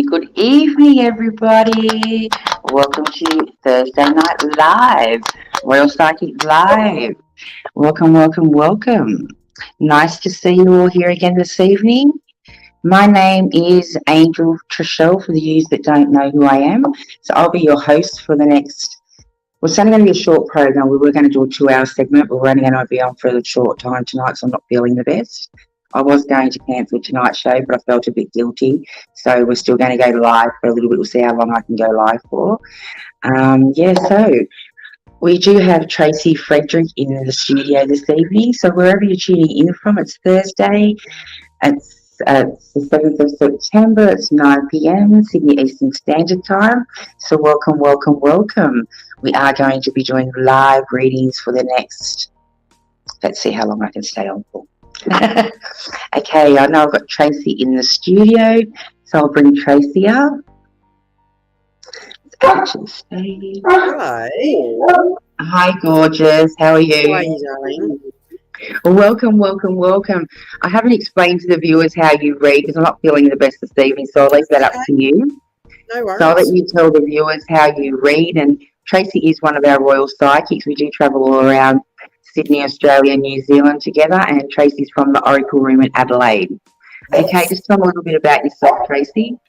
Good evening, everybody. Welcome to Thursday Night Live, Royal Psychic Live. Welcome. Nice to see you all here again this evening. My name is Angel TraShell, for the yous that don't know who I am. So I'll be your host for the next, well, it's only going to be a short program. We were going to do a 2-hour segment, but we're only going to be on for a short time tonight, so I'm not feeling the best. I was going to cancel tonight's show, but I felt a bit guilty. So we're still going to go live for a little bit. We'll see how long I can go live for. So we do have Tracey Frederick in the studio this evening. So wherever you're tuning in from, it's Thursday. It's the 7th of September. It's 9 p.m. Sydney Eastern Standard Time. So welcome. We are going to be doing live readings for the next, let's see how long I can stay on for. Okay, I know I've got Tracey in the studio, so I'll bring Tracey up. Hi. Hi, gorgeous. How are you? How are you, darling? Welcome. I haven't explained to the viewers how you read because I'm not feeling the best this evening, so I'll leave that up to you. No worries. So I'll let you tell the viewers how you read. And Tracey is one of our Royal Psychics. We do travel all around Sydney, Australia, New Zealand together, and Tracey's from the Oracle Room in Adelaide. Okay, just tell me a little bit about yourself, Tracey.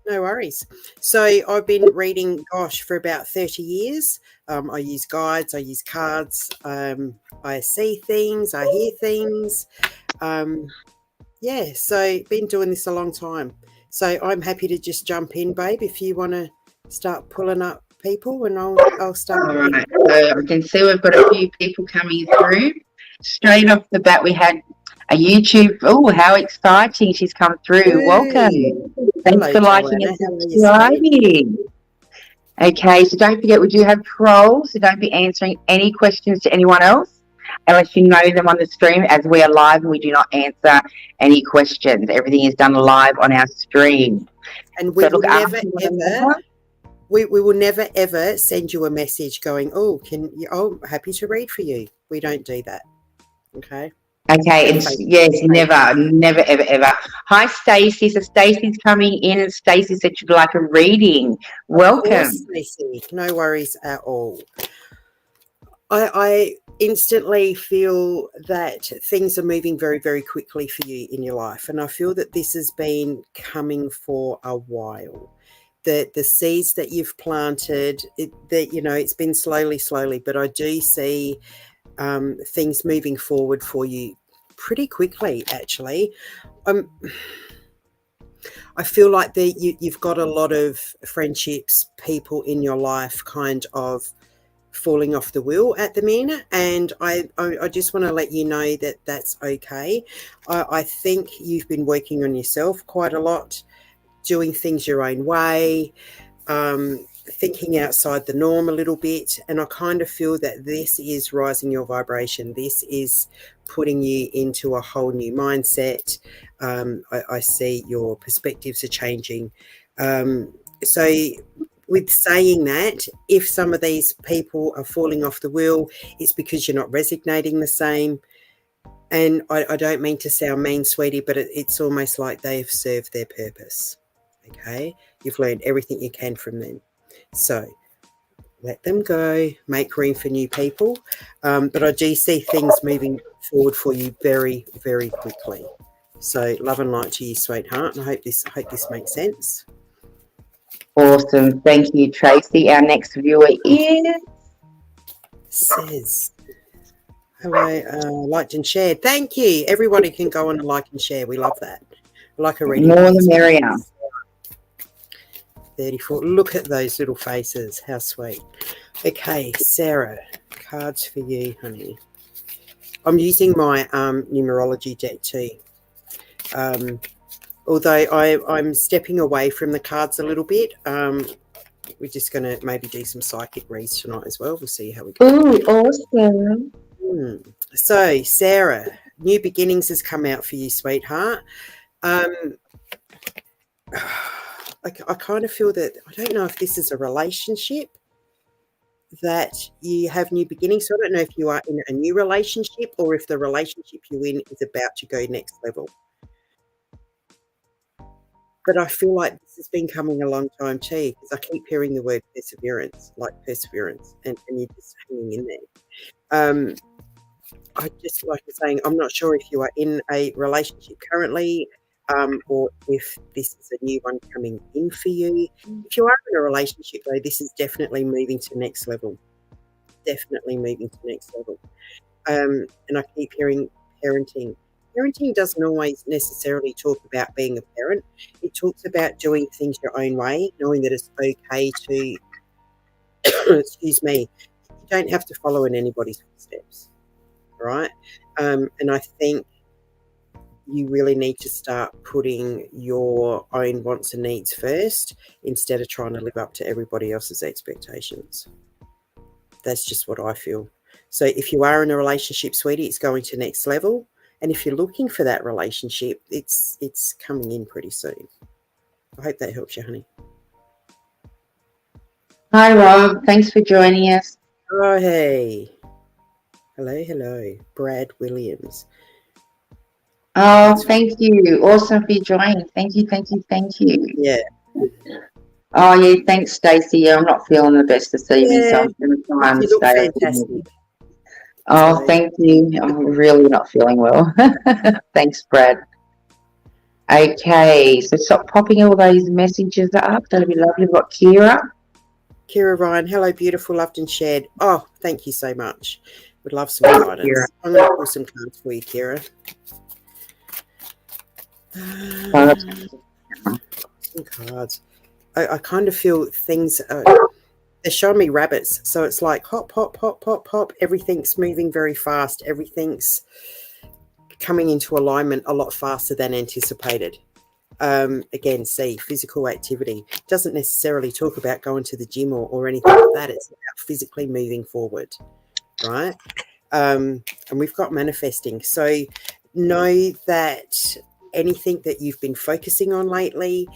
No worries. So I've been reading, for about 30 years. I use guides, I use cards, I see things, I hear things. So been doing this a long time. So I'm happy to just jump in, babe, if you want to start pulling up people, and I'll start. All right, so I can see we've got a few people coming through. Straight off the bat, we had a YouTube. Oh, how exciting! She's come through. Hey. Welcome. Thanks for liking Joanna. and subscribing. Okay, so don't forget we do have trolls, so don't be answering any questions to anyone else unless you know them on the stream, as we are live and we do not answer any questions. Everything is done live on our stream. And we will never ever. We will never ever send you a message going, happy to read for you. We don't do that. Okay. Okay, never, ever. Hi, Stacey. So Stacey's coming in, and Stacey said she'd like a reading. Welcome. Stacey. No worries at all. I instantly feel that things are moving very, very quickly for you in your life, and I feel that this has been coming for a while. The seeds that you've planted, it's been slowly, but I do see things moving forward for you pretty quickly, actually. I feel like you've got a lot of friendships, people in your life kind of falling off the wheel at the minute, and I just want to let you know that that's okay. I think you've been working on yourself quite a lot, doing things your own way, thinking outside the norm a little bit, and I kind of feel that this is rising your vibration. This is putting you into a whole new mindset. I see your perspectives are changing. So with saying that, if some of these people are falling off the wheel, it's because you're not resonating the same. And I don't mean to sound mean, sweetie, but it's almost like they've served their purpose. Okay, you've learned everything you can from them. So let them go, make room for new people. But I do see things moving forward for you very, very quickly. So love and light to you, sweetheart. And I hope this makes sense. Awesome. Thank you, Tracey. Our next viewer is Says, hello, liked and shared. Thank you. Everybody can go on and like and share. We love that. Like a reading. More the merrier. 34. Look at those little faces. How sweet. Okay, Sarah, cards for you, honey. I'm using my numerology deck too. Although I'm stepping away from the cards a little bit. We're just going to maybe do some psychic reads tonight as well. We'll see how we go. Ooh, awesome. So, Sarah, New Beginnings has come out for you, sweetheart. I kind of feel that, I don't know if this is a relationship that you have new beginnings. So I don't know if you are in a new relationship or if the relationship you're in is about to go next level. But I feel like this has been coming a long time too, because I keep hearing the word perseverance, and you're just hanging in there. I just, like you're saying, I'm not sure if you are in a relationship currently, or if this is a new one coming in for you. If you are in a relationship, though, this is definitely moving to next level. Definitely moving to next level. And I keep hearing parenting. Parenting doesn't always necessarily talk about being a parent. It talks about doing things your own way, knowing that it's okay to, excuse me, you don't have to follow in anybody's footsteps, right? And I think you really need to start putting your own wants and needs first instead of trying to live up to everybody else's expectations. That's just what I feel. So if you are in a relationship, sweetie, it's going to next level. And if you're looking for that relationship, it's coming in pretty soon. I hope that helps you, honey. Hi, Rob. Thanks for joining us. Oh, hey. Hello. Brad Williams. Oh, thank you. Awesome for joining. Thank you. Yeah. Oh, yeah, thanks, Stacey. I'm not feeling the best this evening, so I'm going to try and You look stay. fantastic. Oh, So, thank you. I'm really not feeling well. Thanks, Brad. Okay, so stop popping all those messages up. That'll be lovely. We've got Kira. Kira Ryan, hello, beautiful, loved and shared. Oh, thank you so much. Would love some guidance. Kira. I'm going to pull some cards for you, Kira. Some cards. I kind of feel things, they're showing me rabbits. So it's like hop, hop, hop, hop, hop. Everything's moving very fast. Everything's coming into alignment a lot faster than anticipated. Again, see, physical activity doesn't necessarily talk about going to the gym or anything like that. It's about physically moving forward, right? And we've got manifesting. So know that anything that you've been focusing on lately,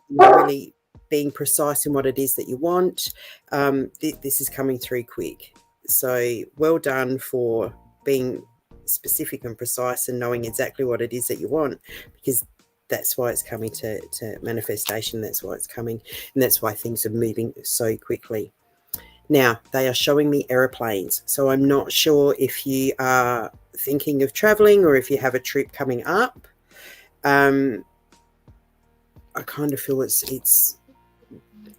really being precise in what it is that you want, this is coming through quick. So well done for being specific and precise and knowing exactly what it is that you want, because that's why it's coming to manifestation. That's why it's coming, and that's why things are moving so quickly. Now, they are showing me aeroplanes, so I'm not sure if you are thinking of traveling or if you have a trip coming up. I kind of feel it's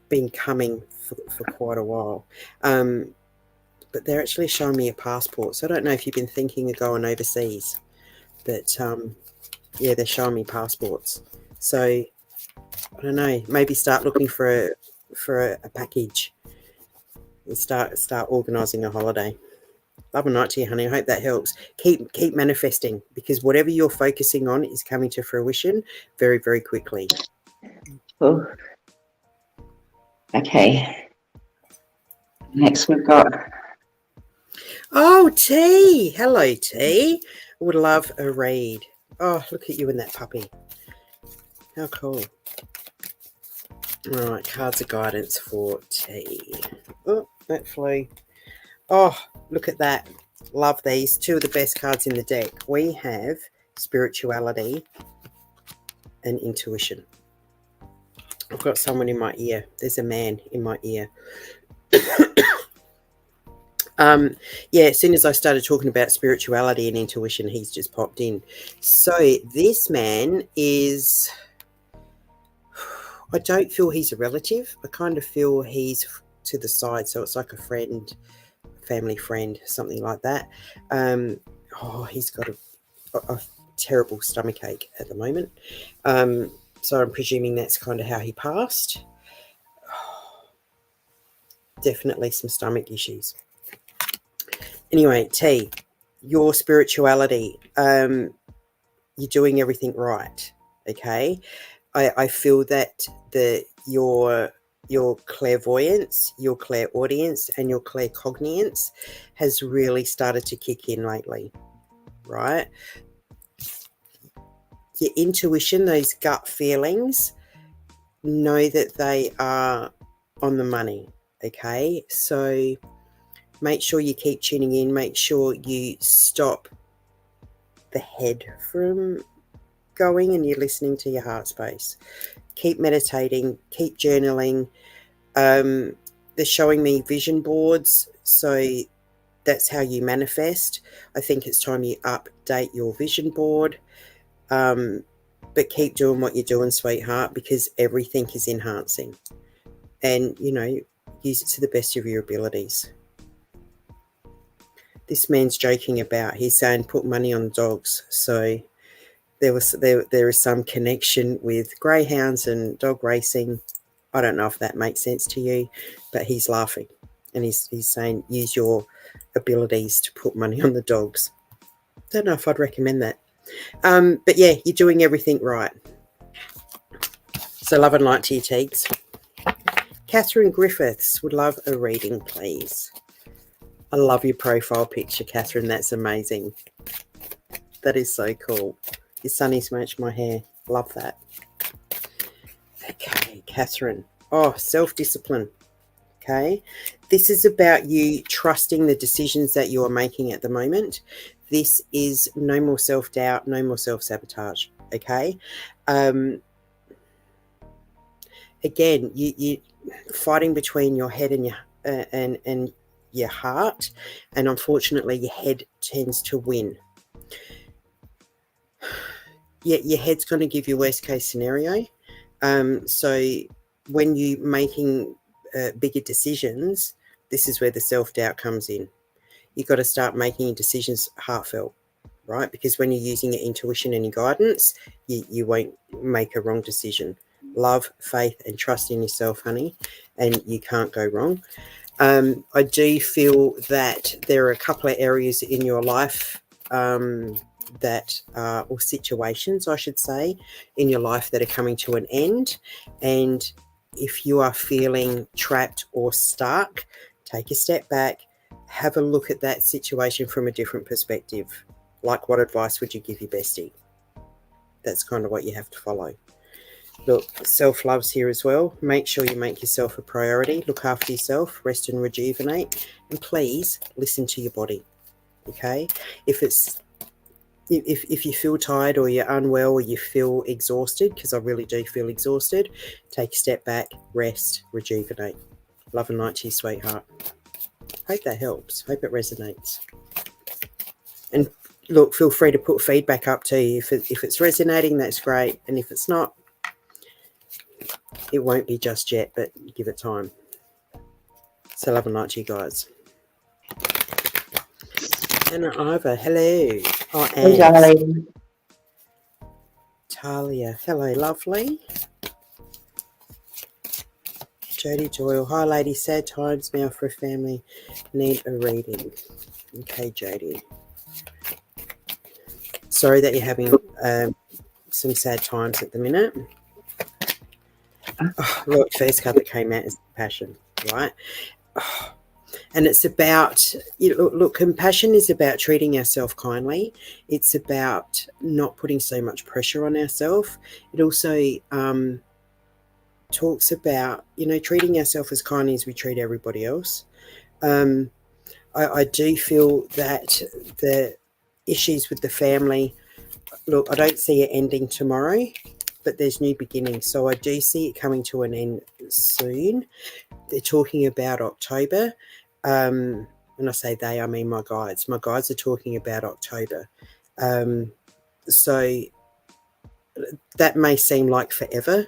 been coming for quite a while. But they're actually showing me a passport, so I don't know if you've been thinking of going overseas, but yeah, they're showing me passports. So I don't know, maybe start looking for a package and start organising a holiday. Love and light to you, honey. I hope that helps. Keep manifesting, because whatever you're focusing on is coming to fruition very, very quickly. Cool. Okay. Next we've got... Oh, T. Hello, T. I would love a read. Oh, look at you and that puppy. How cool. All right, cards of guidance for T. Oh, that flew. Oh, look at that. Love these. Two of the best cards in the deck. We have spirituality and intuition. I've got someone in my ear. There's a man in my ear. Yeah, as soon as I started talking about spirituality and intuition, he's just popped in. So this man is... I don't feel he's a relative. I kind of feel he's to the side. So it's like a friend, family friend, something like that. Oh, he's got a terrible stomach ache at the moment. So I'm presuming that's kind of how he passed. Definitely some stomach issues. Anyway, T, your spirituality, you're doing everything right, okay? I feel that your your clairvoyance, your clairaudience, and your claircognience has really started to kick in lately, right? Your intuition, those gut feelings, know that they are on the money, okay? So make sure you keep tuning in. Make sure you stop the head from going and you're listening to your heart space. Keep meditating, keep journaling. They're showing me vision boards, so that's how you manifest. I think it's time you update your vision board. But keep doing what you're doing, sweetheart, because everything is enhancing. And, you know, use it to the best of your abilities. This man's joking about, he's saying put money on dogs. So there is some connection with greyhounds and dog racing. I don't know if that makes sense to you, but he's laughing. And he's saying use your abilities to put money on the dogs. Don't know if I'd recommend that. But yeah, you're doing everything right. So love and light to you, Teagues. Catherine Griffiths would love a reading, please. I love your profile picture, Catherine. That's amazing. That is so cool. Your sunny's matched my hair. Love that. Okay, Catherine. Oh, self-discipline. Okay. This is about you trusting the decisions that you are making at the moment. This is no more self-doubt, no more self-sabotage. Okay. Again, you fighting between your head and your heart, and unfortunately your head tends to win. Your head's going to give you worst case scenario. So when you're making bigger decisions, this is where the self-doubt comes in. You've got to start making decisions heartfelt, right? Because when you're using your intuition and your guidance, you won't make a wrong decision. Love, faith, and trust in yourself, honey, and you can't go wrong. I do feel that there are a couple of areas in your life or situations, I should say, in your life that are coming to an end. And if you are feeling trapped or stuck, take a step back, have a look at that situation from a different perspective. Like, what advice would you give your bestie? That's kind of what you have to follow. Look, self-love's here as well. Make sure you make yourself a priority. Look after yourself, rest and rejuvenate. And please listen to your body, okay? If you feel tired or you're unwell or you feel exhausted, because I really do feel exhausted, take a step back, rest, rejuvenate. Love and light to you, sweetheart. Hope that helps. Hope it resonates. And look, feel free to put feedback up to you. If it's resonating, that's great. And if it's not, it won't be just yet, but give it time. So love and light to you guys. Anna Ivor, hello. Oh, Hey, darling. Talia, hello, lovely. Jodie Doyle, hi, lady. Sad times now for a family. Need a reading. Okay, Jodie. Sorry that you're having some sad times at the minute. Oh, look, first card that came out is compassion, right? Oh, and it's about, look, compassion is about treating ourselves kindly. It's about not putting so much pressure on ourselves. It also talks about, treating ourselves as kindly as we treat everybody else. I do feel that the issues with the family, look, I don't see it ending tomorrow, but there's new beginnings. So I do see it coming to an end soon. They're talking about October. When I say they, I mean my guides. My guides are talking about October. So that may seem like forever,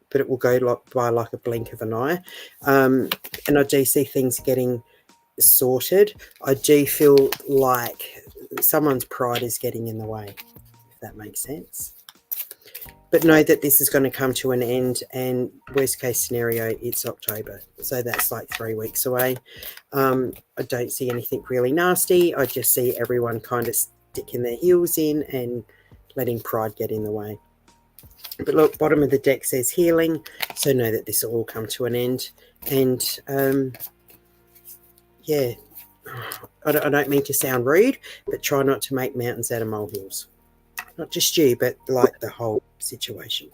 but it will go by like a blink of an eye. And I do see things getting sorted. I do feel like someone's pride is getting in the way, if that makes sense. But know that this is going to come to an end, and worst case scenario, it's October. So that's like 3 weeks away. I don't see anything really nasty. I just see everyone kind of sticking their heels in and letting pride get in the way. But look, bottom of the deck says healing, so know that this will all come to an end. And yeah, I don't mean to sound rude, but try not to make mountains out of molehills. Not just you, but like the whole situation.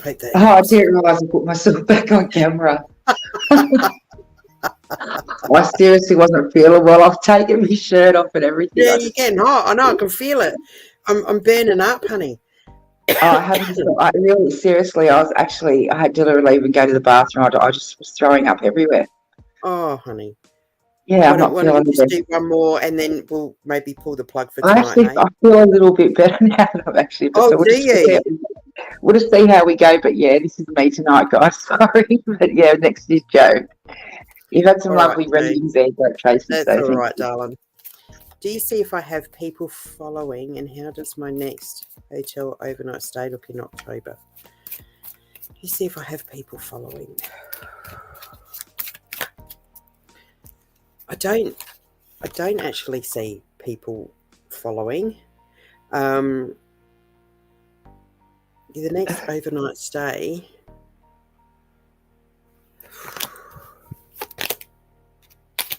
Hope that I helps. didn't realise I put myself back on camera. I seriously wasn't feeling well. I've taken my shirt off and everything. Yeah, you're getting hot. I know, I can feel it. I'm burning up, honey. I haven't. I really, seriously, I had to leave and go to the bathroom. I just was throwing up everywhere. Oh, honey. Yeah, I'm Why not don't we feeling just good. do one more and then we'll maybe pull the plug for I tonight, actually, hey? I feel a little bit better now that I've actually. Oh, So do you? we'll just see how we go. But yeah, this is me tonight, guys. Sorry, but yeah, next is Joe. You've had some All right, lovely so readings there, Tracy. that's So all thank right, you. darling. Do you see if I have people following, and how does my next hotel overnight stay look in October? Do you see if I have people following? I don't actually see people following. The next overnight stay.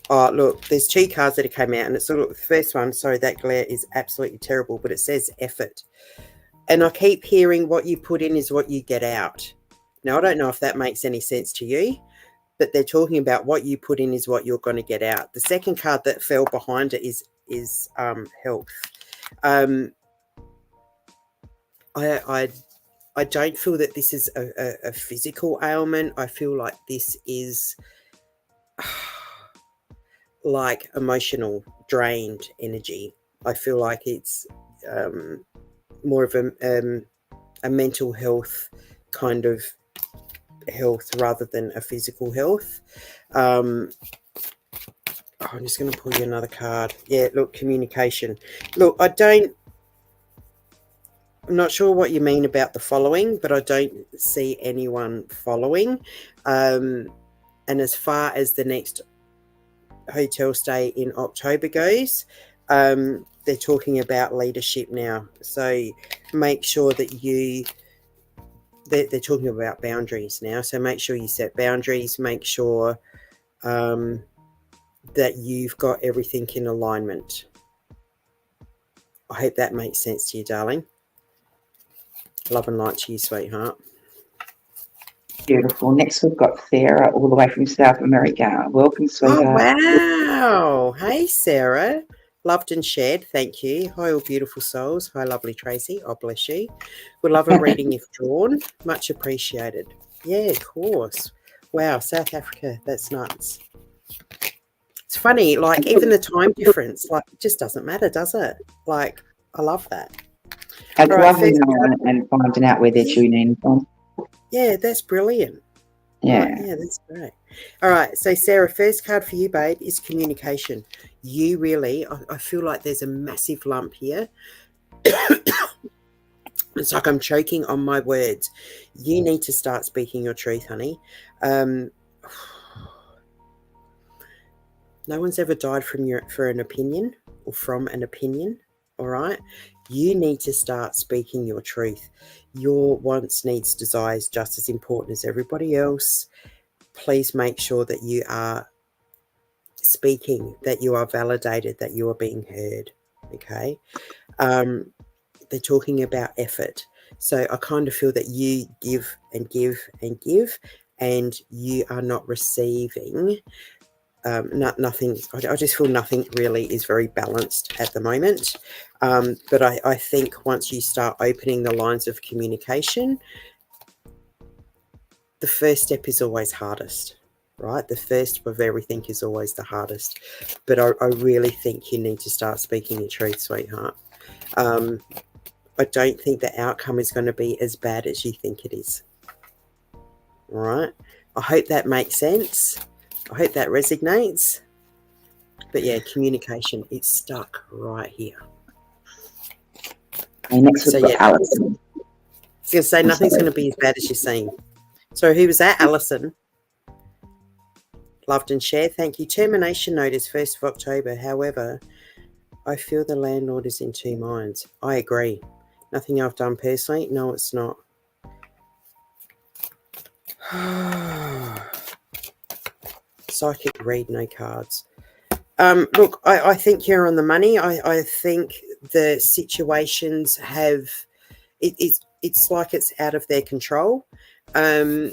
Oh, look, there's 2 cards that have come out, and it's sort of the first one. Sorry, that glare is absolutely terrible, but it says effort. And I keep hearing what you put in is what you get out. Now, I don't know if that makes any sense to you, but they're talking about what you put in is what you're going to get out. The second card that fell behind it is health. I don't feel that this is a physical ailment. I feel like this is like emotional, drained energy. I feel like it's more of a mental health kind of health rather than a physical health. I'm just going to pull you another card. Yeah, look, communication. Look, I'm not sure what you mean about the following, but I don't see anyone following. And as far as the next hotel stay in October goes, they're talking about leadership now. So make sure that they're talking about boundaries now. So make sure you set boundaries. Make sure that you've got everything in alignment. I hope that makes sense to you, darling. Love and light to you, sweetheart. Beautiful. Next, we've got Sarah, all the way from South America. Welcome, sweetheart. Oh, wow. Hey, Sarah. Loved and shared. Thank you. Hi, all beautiful souls. Hi, lovely Tracy. Oh, bless you. Would love a reading if drawn. Much appreciated. Yeah, of course. Wow, South Africa. That's nuts. It's funny, like even the time difference, like it just doesn't matter, does it? Like, I love that. It's All right, lovely knowing and finding out where they're tuning in from. Yeah, that's brilliant. Yeah. Right, yeah, that's great. All right, so Sarah, first card for you, babe, is communication. You really, I feel like there's a massive lump here. It's like I'm choking on my words. You need to start speaking your truth, honey. No one's ever died for an opinion or from an opinion, all right? You need to start speaking your truth. Your wants, needs, desires just as important as everybody else. Please make sure that you are speaking, that you are validated, that you are being heard, okay? They're talking about effort. So I kind of feel that you give and give and give, and you are not receiving nothing. I just feel nothing really is very balanced at the moment. But I think once you start opening the lines of communication, the first step is always hardest, right? The first of everything is always the hardest. But I really think you need to start speaking your truth, sweetheart. I don't think the outcome is going to be as bad as you think it is. All right? I hope that makes sense. I hope that resonates. But yeah, communication, it's stuck right here. Okay, next we've got Alison. I was going to say nothing's going to be as bad as you're seeing. So who was that? Alison. Loved and shared. Thank you. Termination notice 1st of October. However, I feel the landlord is in 2 minds. I agree. Nothing I've done personally. No, it's not. Psychic read, no cards. Look, I think you're on the money. I think the situations have it's like it's out of their control. I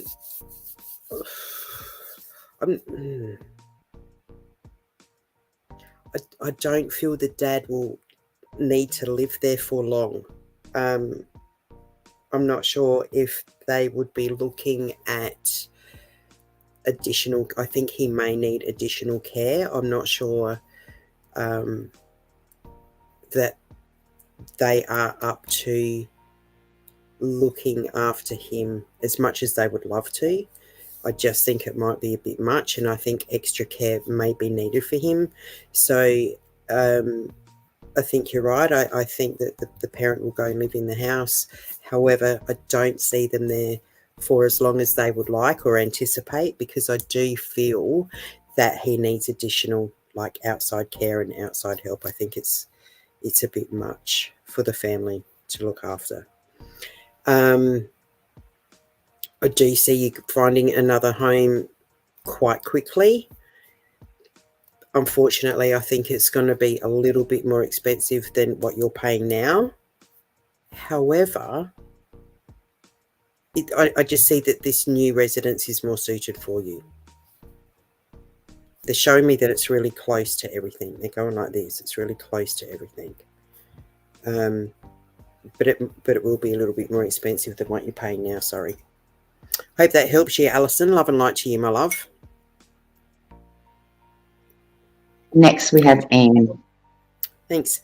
don't feel the dad will need to live there for long. I'm not sure if they would be looking at additional. I think he may need additional care. I'm not sure that they are up to looking after him as much as they would love to. I just think it might be a bit much, and I think extra care may be needed for him. So I think you're right. I think that the parent will go and live in the house. However, I don't see them there for as long as they would like or anticipate, because I do feel that he needs additional like outside care and outside help. I think it's a bit much for the family to look after. I do see you finding another home quite quickly. Unfortunately, I think it's going to be a little bit more expensive than what you're paying now. However, I just see that this new residence is more suited for you. They're showing me that it's really close to everything. They're going like this. It's really close to everything. But it will be a little bit more expensive than what you're paying now. Sorry. Hope that helps you, Alison. Love and light to you, my love. Next, we have Anne. Thanks.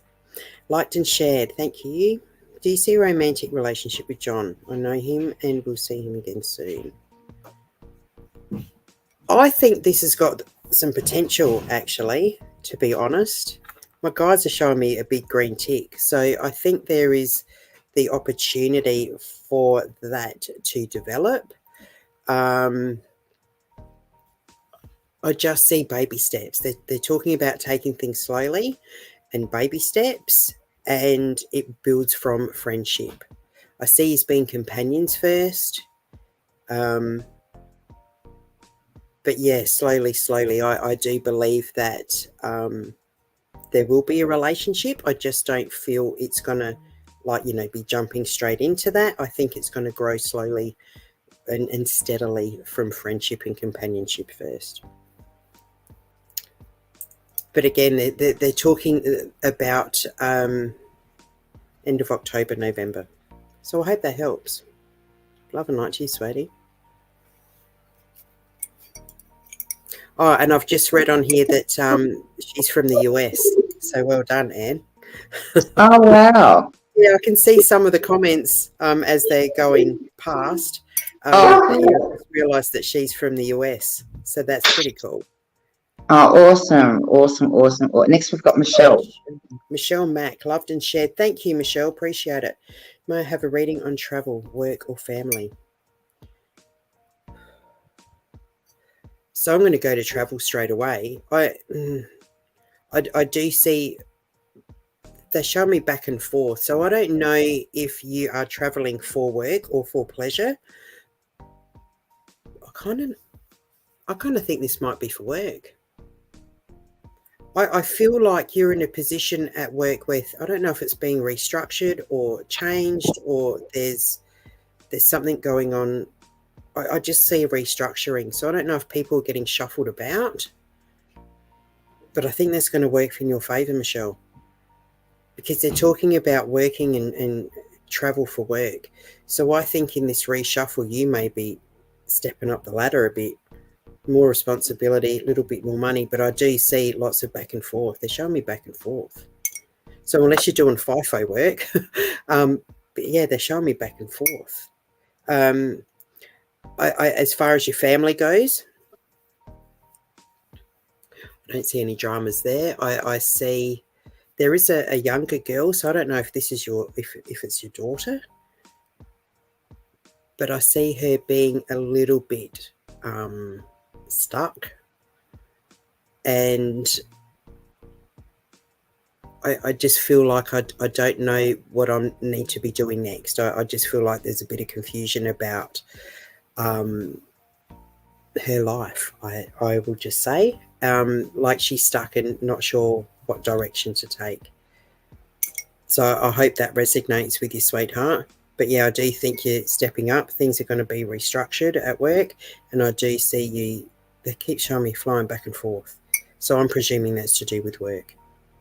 Liked and shared. Thank you. Do you see a romantic relationship with John? I know him and we'll see him again soon. I think this has got some potential, actually, to be honest. My guides are showing me a big green tick. So I think there is the opportunity for that to develop. I just see baby steps. They're talking about taking things slowly and baby steps, and it builds from friendship. I see as being companions first. But yeah, slowly, I do believe that there will be a relationship. I just don't feel it's going to, be jumping straight into that. I think it's going to grow slowly and steadily from friendship and companionship first. But again, they're talking about end of October, November. So I hope that helps. Love and light to you, sweetie. Oh, and I've just read on here that she's from the US. So well done, Anne. Oh, wow. Yeah, I can see some of the comments as they're going past. I realised that she's from the US. So that's pretty cool. Oh, awesome. Next, we've got Michelle. Michelle Mack, loved and shared. Thank you, Michelle. Appreciate it. May I have a reading on travel, work, or family? So I'm going to go to travel straight away. I do see they show me back and forth. So I don't know if you are traveling for work or for pleasure. I kind of think this might be for work. I feel like you're in a position at work with, I don't know if it's being restructured or changed, or there's something going on. I just see a restructuring. So I don't know if people are getting shuffled about, but I think that's going to work in your favour, Michelle, because they're talking about working and travel for work. So I think in this reshuffle, you may be stepping up the ladder a bit. More responsibility, a little bit more money, but I do see lots of back and forth. They're showing me back and forth. So unless you're doing FIFO work, but yeah, they're showing me back and forth. As far as your family goes, I don't see any dramas there. I see there is a younger girl, so I don't know if this is if it's your daughter, but I see her being a little bit stuck, and I just feel like I don't know what I need to be doing next. I just feel like there's a bit of confusion about her life. I will just say, like she's stuck and not sure what direction to take. So I hope that resonates with you, sweetheart. But yeah, I do think you're stepping up. Things are going to be restructured at work, and I do see you. They keep showing me flying back and forth. So I'm presuming that's to do with work.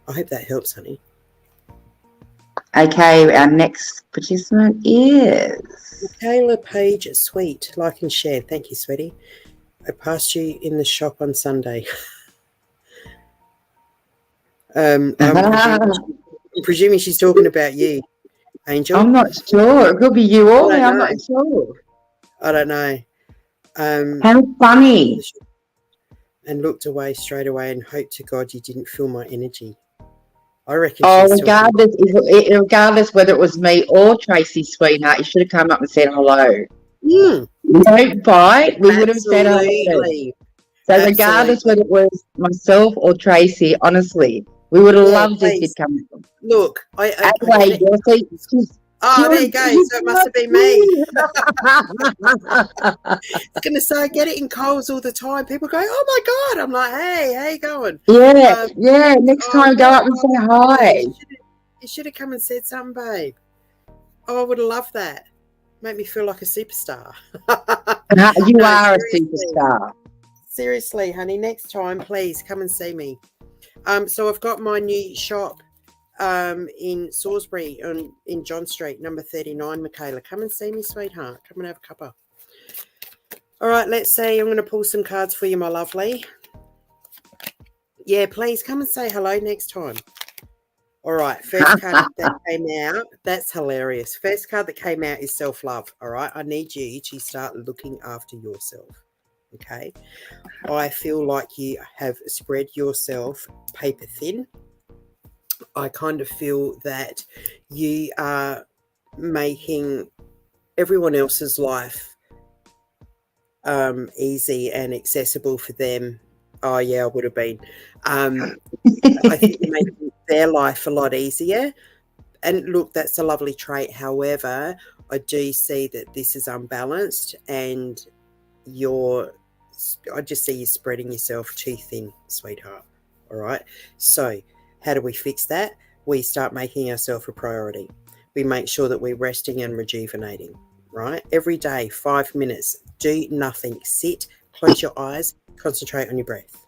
I hope that helps, honey. Okay, our next participant is Michaela Page Sweet. Like and share. Thank you, sweetie. I passed you in the shop on Sunday. I'm presuming she's talking about you, Angel. I'm not sure. It could be you or me. I'm know. not sure. I don't know. How funny. And looked away straight away and hoped to God you didn't feel my energy. I reckon regardless whether it was me or Tracy, sweetheart, you should have come up and said hello. Don't bite. We would have said hello. So regardless whether it was myself or Tracy, honestly, we would have loved if you'd come. Look, anyway, there you go. So it must have been me. I was going to say, I get it in Coles all the time. People go, "Oh my God!" I'm like, "Hey, how you going?" Yeah. Next time, go up and say hi. You should have come and said something, babe. Oh, I would have loved that. Make me feel like a superstar. You are a superstar. Seriously, honey. Next time, please come and see me. So I've got my new shop in Salisbury in John Street, number 39, Michaela. Come and see me, sweetheart. Come and have a cuppa. All right, let's see. I'm going to pull some cards for you, my lovely. Yeah, please come and say hello next time. All right, first card that came out. That's hilarious. First card that came out is self-love. All right, I need you to start looking after yourself. Okay, I feel like you have spread yourself paper thin. I kind of feel that you are making everyone else's life easy and accessible for them. Oh, yeah, I would have been. I think you're making their life a lot easier. And look, that's a lovely trait. However, I do see that this is unbalanced and I just see you spreading yourself too thin, sweetheart. All right. So how do we fix that? We start making ourselves a priority. We make sure that we're resting and rejuvenating, right? Every day, 5 minutes, do nothing. Sit, close your eyes, concentrate on your breath,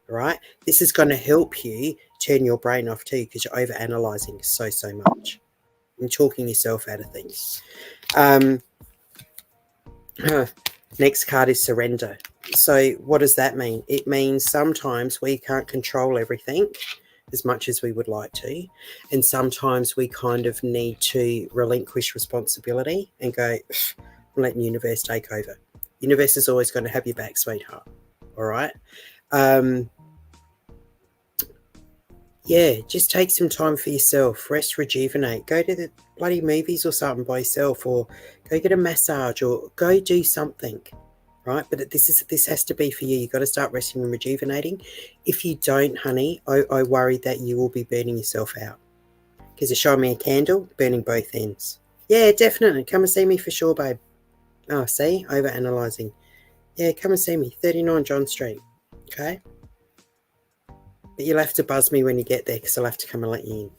right? This is going to help you turn your brain off too because you're over-analyzing so much and talking yourself out of things. Next card is surrender. So what does that mean? It means sometimes we can't control everything as much as we would like to. And sometimes we kind of need to relinquish responsibility and go, I'm letting the universe take over. The universe is always going to have your back, sweetheart. All right? Yeah, just take some time for yourself. Rest, rejuvenate. Go to the bloody movies or something by yourself, or go get a massage, or go do something, right? But this has to be for you. You've got to start resting and rejuvenating. If you don't, honey, I worry that you will be burning yourself out because they're showing me a candle burning both ends. Yeah, definitely. Come and see me for sure, babe. Oh, see? Over-analysing. Yeah, come and see me. 39 John Street. Okay? But you'll have to buzz me when you get there because I'll have to come and let you in.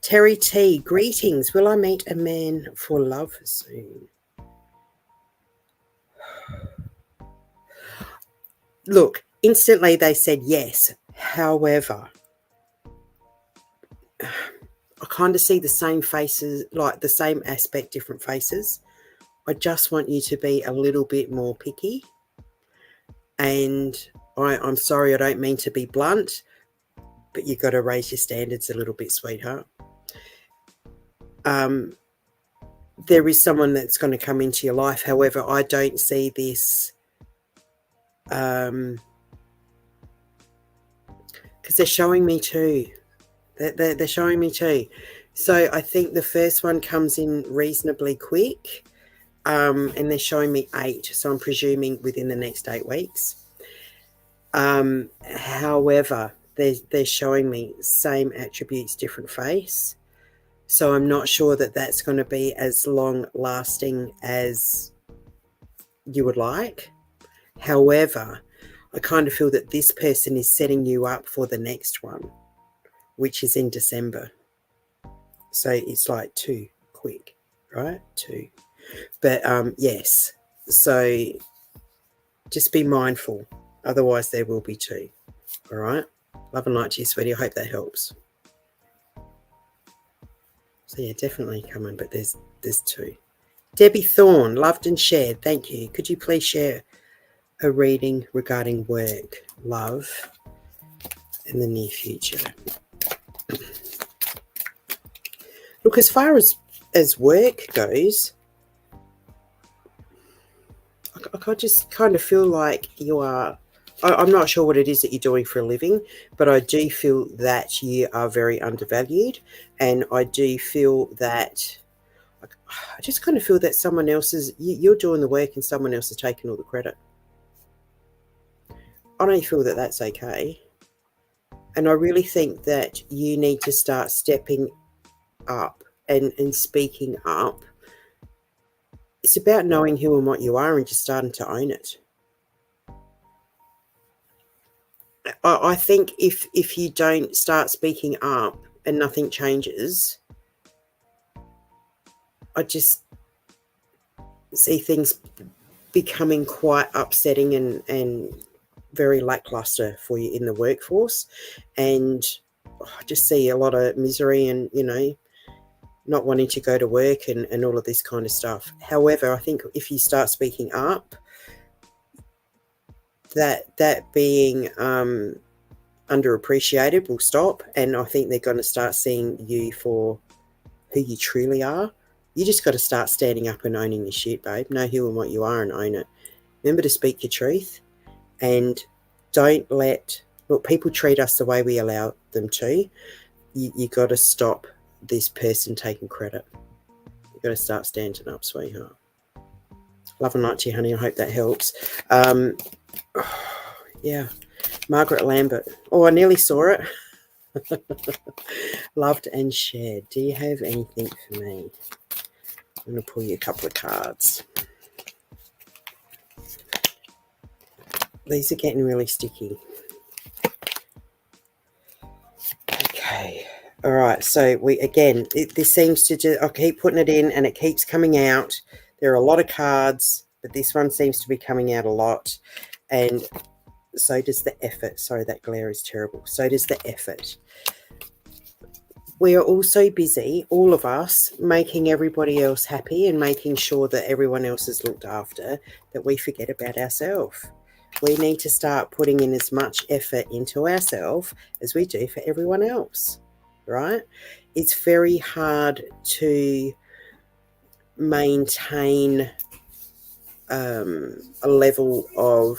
Terry T, greetings. Will I meet a man for love soon? Look, instantly they said yes. However, I kind of see the same faces, like the same aspect, different faces. I just want you to be a little bit more picky. And I'm sorry, I don't mean to be blunt, but you've got to raise your standards a little bit, sweetheart. There is someone that's going to come into your life. However, I don't see this because they're showing me two. They're showing me two. So I think the first one comes in reasonably quick, and they're showing me 8. So I'm presuming within the next 8 weeks. However, they're showing me same attributes, different face. So I'm not sure that that's going to be as long lasting as you would like. However, I kind of feel that this person is setting you up for the next one, which is in December. So it's like too quick, right? Two. But yes, so just be mindful. Otherwise, there will be two. All right. Love and light to you, sweetie. I hope that helps. So yeah, definitely coming, but there's two. Debbie Thorne, loved and shared. Thank you. Could you please share a reading regarding work, love, in the near future? Look, as far as work goes, I just kind of feel like you are. I'm not sure what it is that you're doing for a living, but I do feel that you are very undervalued, and I do feel that I just kind of feel that someone else is, you're doing the work and someone else is taking all the credit. I don't feel that that's okay. And I really think that you need to start stepping up and speaking up. It's about knowing who and what you are and just starting to own it. I think if you don't start speaking up and nothing changes, I just see things becoming quite upsetting and very lackluster for you in the workforce. And I just see a lot of misery and, not wanting to go to work and all of this kind of stuff. However, I think if you start speaking up, that being underappreciated will stop, and I think they're going to start seeing you for who you truly are. You just got to start standing up and owning your shit, babe. Know who and what you are and own it. Remember to speak your truth, and don't let people treat us the way we allow them to. You got to stop this person taking credit. You got to start standing up, sweetheart. Love and light to you, honey. I hope that helps. Yeah, Margaret Lambert. Oh, I nearly saw it. Loved and shared. Do you have anything for me? I'm going to pull you a couple of cards. These are getting really sticky. Okay. All right. So this seems to just, I keep putting it in and it keeps coming out. There are a lot of cards, but this one seems to be coming out a lot. And so does the effort. Sorry, that glare is terrible. So does the effort. We are all so busy, all of us, making everybody else happy and making sure that everyone else is looked after, that we forget about ourselves. We need to start putting in as much effort into ourselves as we do for everyone else, right? It's very hard to maintain a level of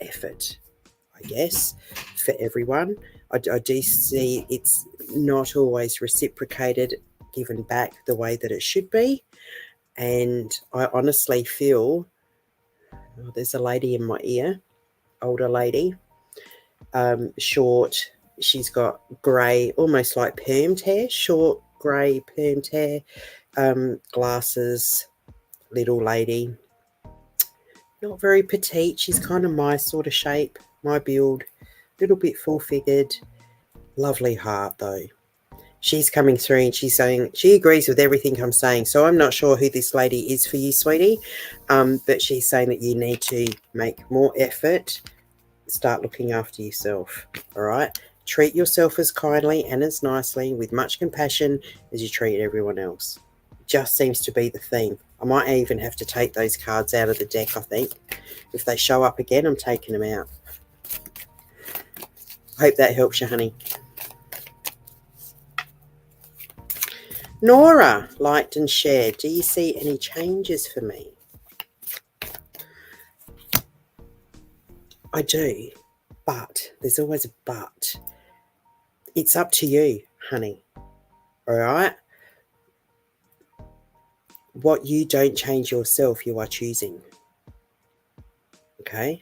effort, I guess, for everyone. I do see it's not always reciprocated, given back the way that it should be. And I honestly feel, there's a lady in my ear, older lady, short. She's got grey, almost like permed hair, short grey permed hair, glasses, little lady. Not very petite. She's kind of my sort of shape, my build, little bit full-figured. Lovely heart, though. She's coming through and she's saying she agrees with everything I'm saying. So I'm not sure who this lady is for you, sweetie, but she's saying that you need to make more effort, start looking after yourself, all right? Treat yourself as kindly and as nicely, with much compassion, as you treat everyone else. Just seems to be the theme. I might even have to take those cards out of the deck, I think. If they show up again, I'm taking them out. Hope that helps you, honey. Nora, liked and shared. Do you see any changes for me? I do, but there's always a but. It's up to you, honey. All right? What you don't change yourself, you are choosing. Okay?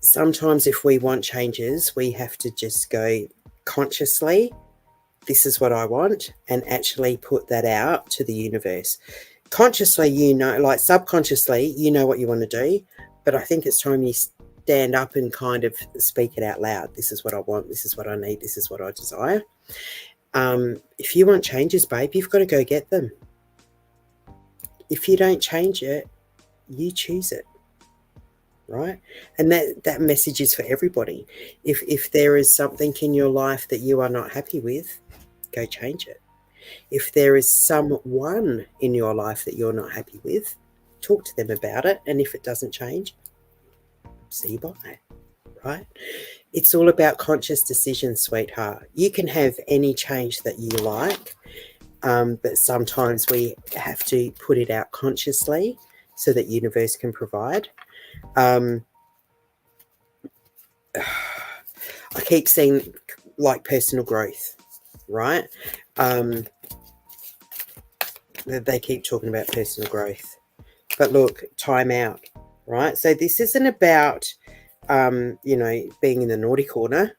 sometimes if we want changes, we have to just go consciously, this is what I want, and actually put that out to the universe. Consciously, you know, like subconsciously, you know what you want to do, but I think it's time you stand up and kind of speak it out loud. This is what I want. This is what I need. This is what I desire. If you want changes, babe, you've got to go get them. If you don't change it, you choose it, right? And that message is for everybody. If there is something in your life that you are not happy with, go change it. If there is someone in your life that you're not happy with, talk to them about it. And if it doesn't change, see you bye, right? It's all about conscious decisions, sweetheart. You can have any change that you like, but sometimes we have to put it out consciously so that universe can provide. I keep seeing like personal growth, right? They keep talking about personal growth. But look, time out, right? So this isn't about, you know, being in the naughty corner,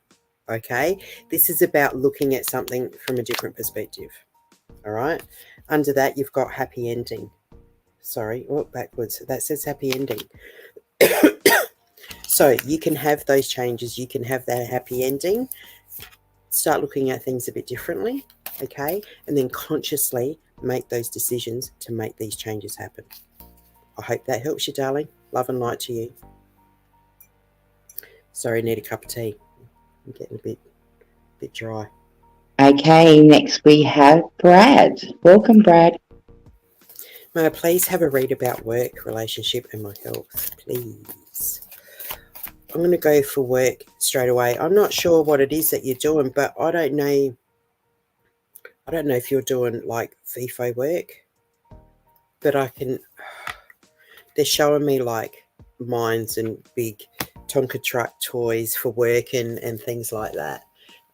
okay? This is about looking at something from a different perspective, all right? Under that, you've got happy ending. Sorry, backwards. That says happy ending. So you can have those changes. You can have that happy ending. Start looking at things a bit differently, okay? And then consciously make those decisions to make these changes happen. I hope that helps you, darling. Love and light to you. Sorry, need a cup of tea. I'm getting a bit dry. Okay, next we have Brad. Welcome, Brad. May I please have a read about work, relationship, and my health, please? I'm going to go for work straight away. I'm not sure what it is that you're doing, but I don't know if you're doing like FIFO work, but they're showing me like mines and big Tonka truck toys for work and things like that.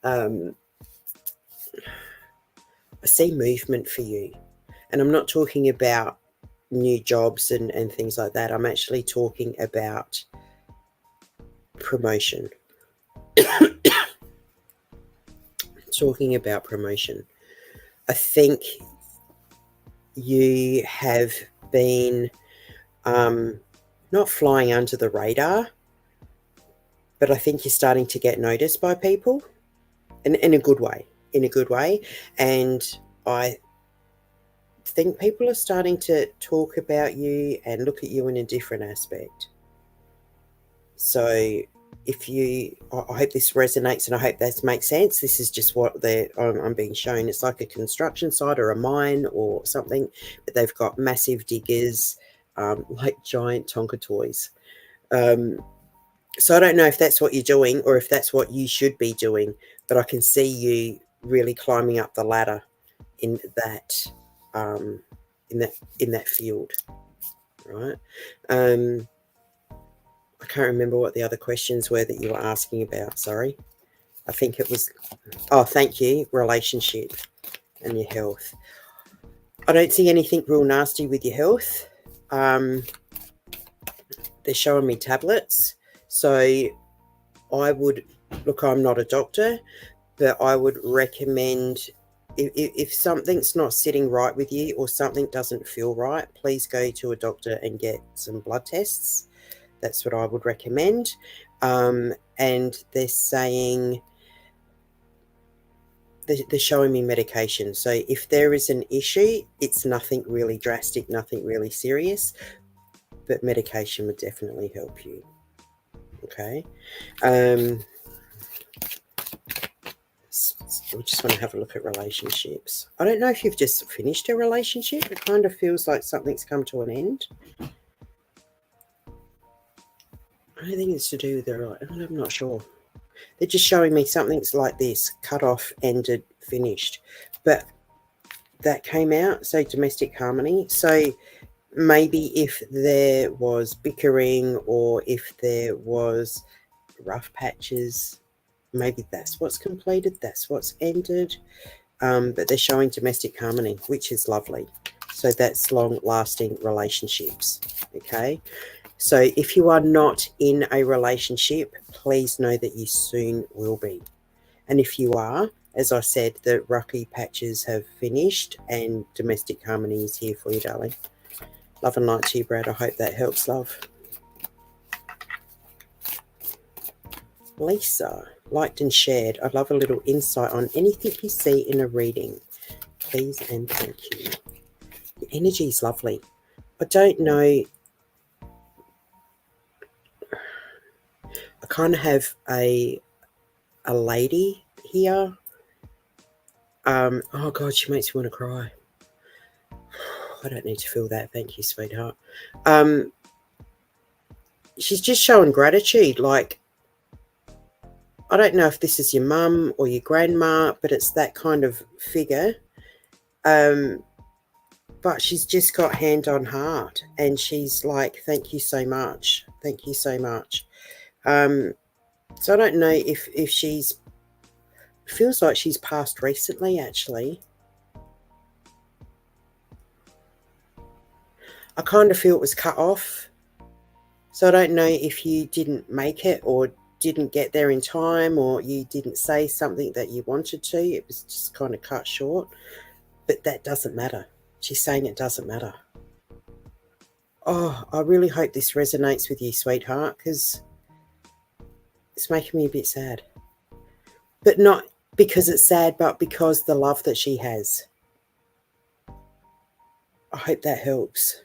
I see movement for you, and I'm not talking about new jobs and things like that. I'm actually talking about promotion. Talking about promotion. I think you have been not flying under the radar, but I think you're starting to get noticed by people in a good way, and I think people are starting to talk about you and look at you in a different aspect. So I hope this resonates, and I hope that makes sense. This is just what I'm being shown. It's like a construction site or a mine or something, but they've got massive diggers, like giant Tonka toys. So I don't know if that's what you're doing or if that's what you should be doing, but I can see you really climbing up the ladder in that field, right? I can't remember what the other questions were that you were asking about. Sorry. I think it was, thank you, relationship and your health. I don't see anything real nasty with your health. They're showing me tablets. So I would, look, I'm not a doctor, but I would recommend if something's not sitting right with you or something doesn't feel right, please go to a doctor and get some blood tests. That's what I would recommend. And they're saying, they're showing me medication. So if there is an issue, it's nothing really drastic, nothing really serious, but medication would definitely help you. Okay. We just want to have a look at relationships. I don't know if you've just finished a relationship. It kind of feels like something's come to an end. I don't think it's to do with I'm not sure. They're just showing me something's like this: cut off, ended, finished. But that came out, so domestic harmony. So maybe if there was bickering or if there was rough patches, maybe that's what's completed, that's what's ended. But they're showing domestic harmony, which is lovely. So that's long-lasting relationships, okay? So if you are not in a relationship, please know that you soon will be. And if you are, as I said, the rocky patches have finished and domestic harmony is here for you, darling. Love and light to you, Brad. I hope that helps, love. Lisa, liked and shared. I'd love a little insight on anything you see in a reading. Please and thank you. The energy is lovely. I don't know. I kind of have a lady here. Oh God, she makes me want to cry. I don't need to feel that. Thank you, sweetheart. She's just showing gratitude. Like, I don't know if this is your mum or your grandma, but it's that kind of figure. But she's just got hand on heart, and she's like, "Thank you so much. Thank you so much." So I don't know if she's feels like she's passed recently. Actually, I kind of feel it was cut off. So I don't know if you didn't make it or didn't get there in time, or you didn't say something that you wanted to. It was just kind of cut short. But that doesn't matter. She's saying it doesn't matter. Oh, I really hope this resonates with you, sweetheart, because it's making me a bit sad. But not because it's sad, but because the love that she has. I hope that helps.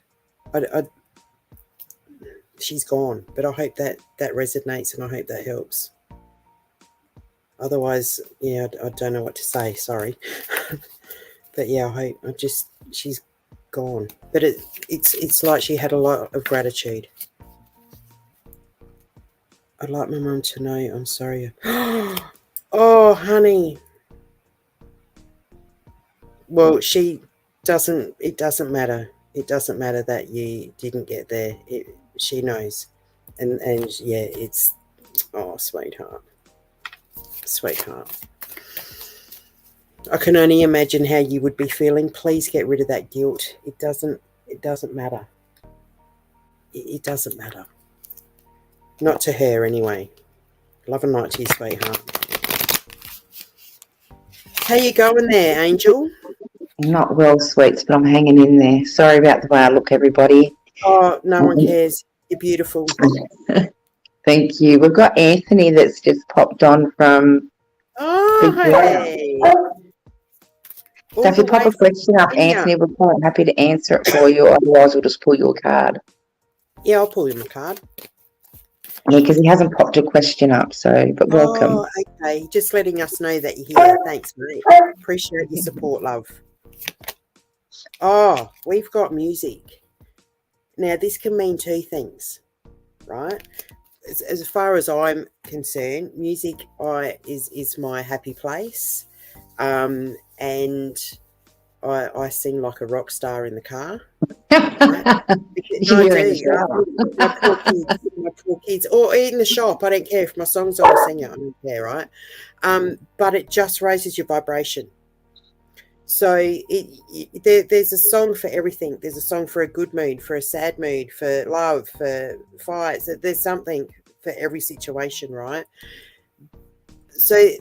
She's gone, but I hope that resonates, and I hope that helps. Otherwise, yeah, I don't know what to say. Sorry. But yeah, she's gone. But it's like she had a lot of gratitude. I'd like my mum to know I'm sorry. Oh, honey. Well, it doesn't matter. It doesn't matter that you didn't get there. She knows. And yeah, it's, oh, sweetheart. Sweetheart. I can only imagine how you would be feeling. Please get rid of that guilt. It doesn't matter. It doesn't matter. Not to her anyway. Love and light to you, sweetheart. How you going there, Angel? Not well, sweets, but I'm hanging in there. Sorry about the way I look, everybody. Oh, no one cares. You're beautiful. Thank you. We've got Anthony that's just popped on from... Oh, hey. So if you pop a question up, Anthony, we're quite happy to answer it for you. Otherwise, we'll just pull you a card. Yeah, I'll pull him a card. Yeah, because he hasn't popped a question up, so, but welcome. Oh, okay. Just letting us know that you're here. Thanks, mate. Appreciate your support, love. Oh, we've got music. Now, this can mean two things, right? As far as I'm concerned, music is my happy place. And I sing like a rock star in the car. Right? My poor kids, or in the shop. I don't care if my song's on, I sing it. I don't care, right? But it just raises your vibration. So there's a song for everything. There's a song for a good mood, for a sad mood, for love, for fights. There's something for every situation, right? So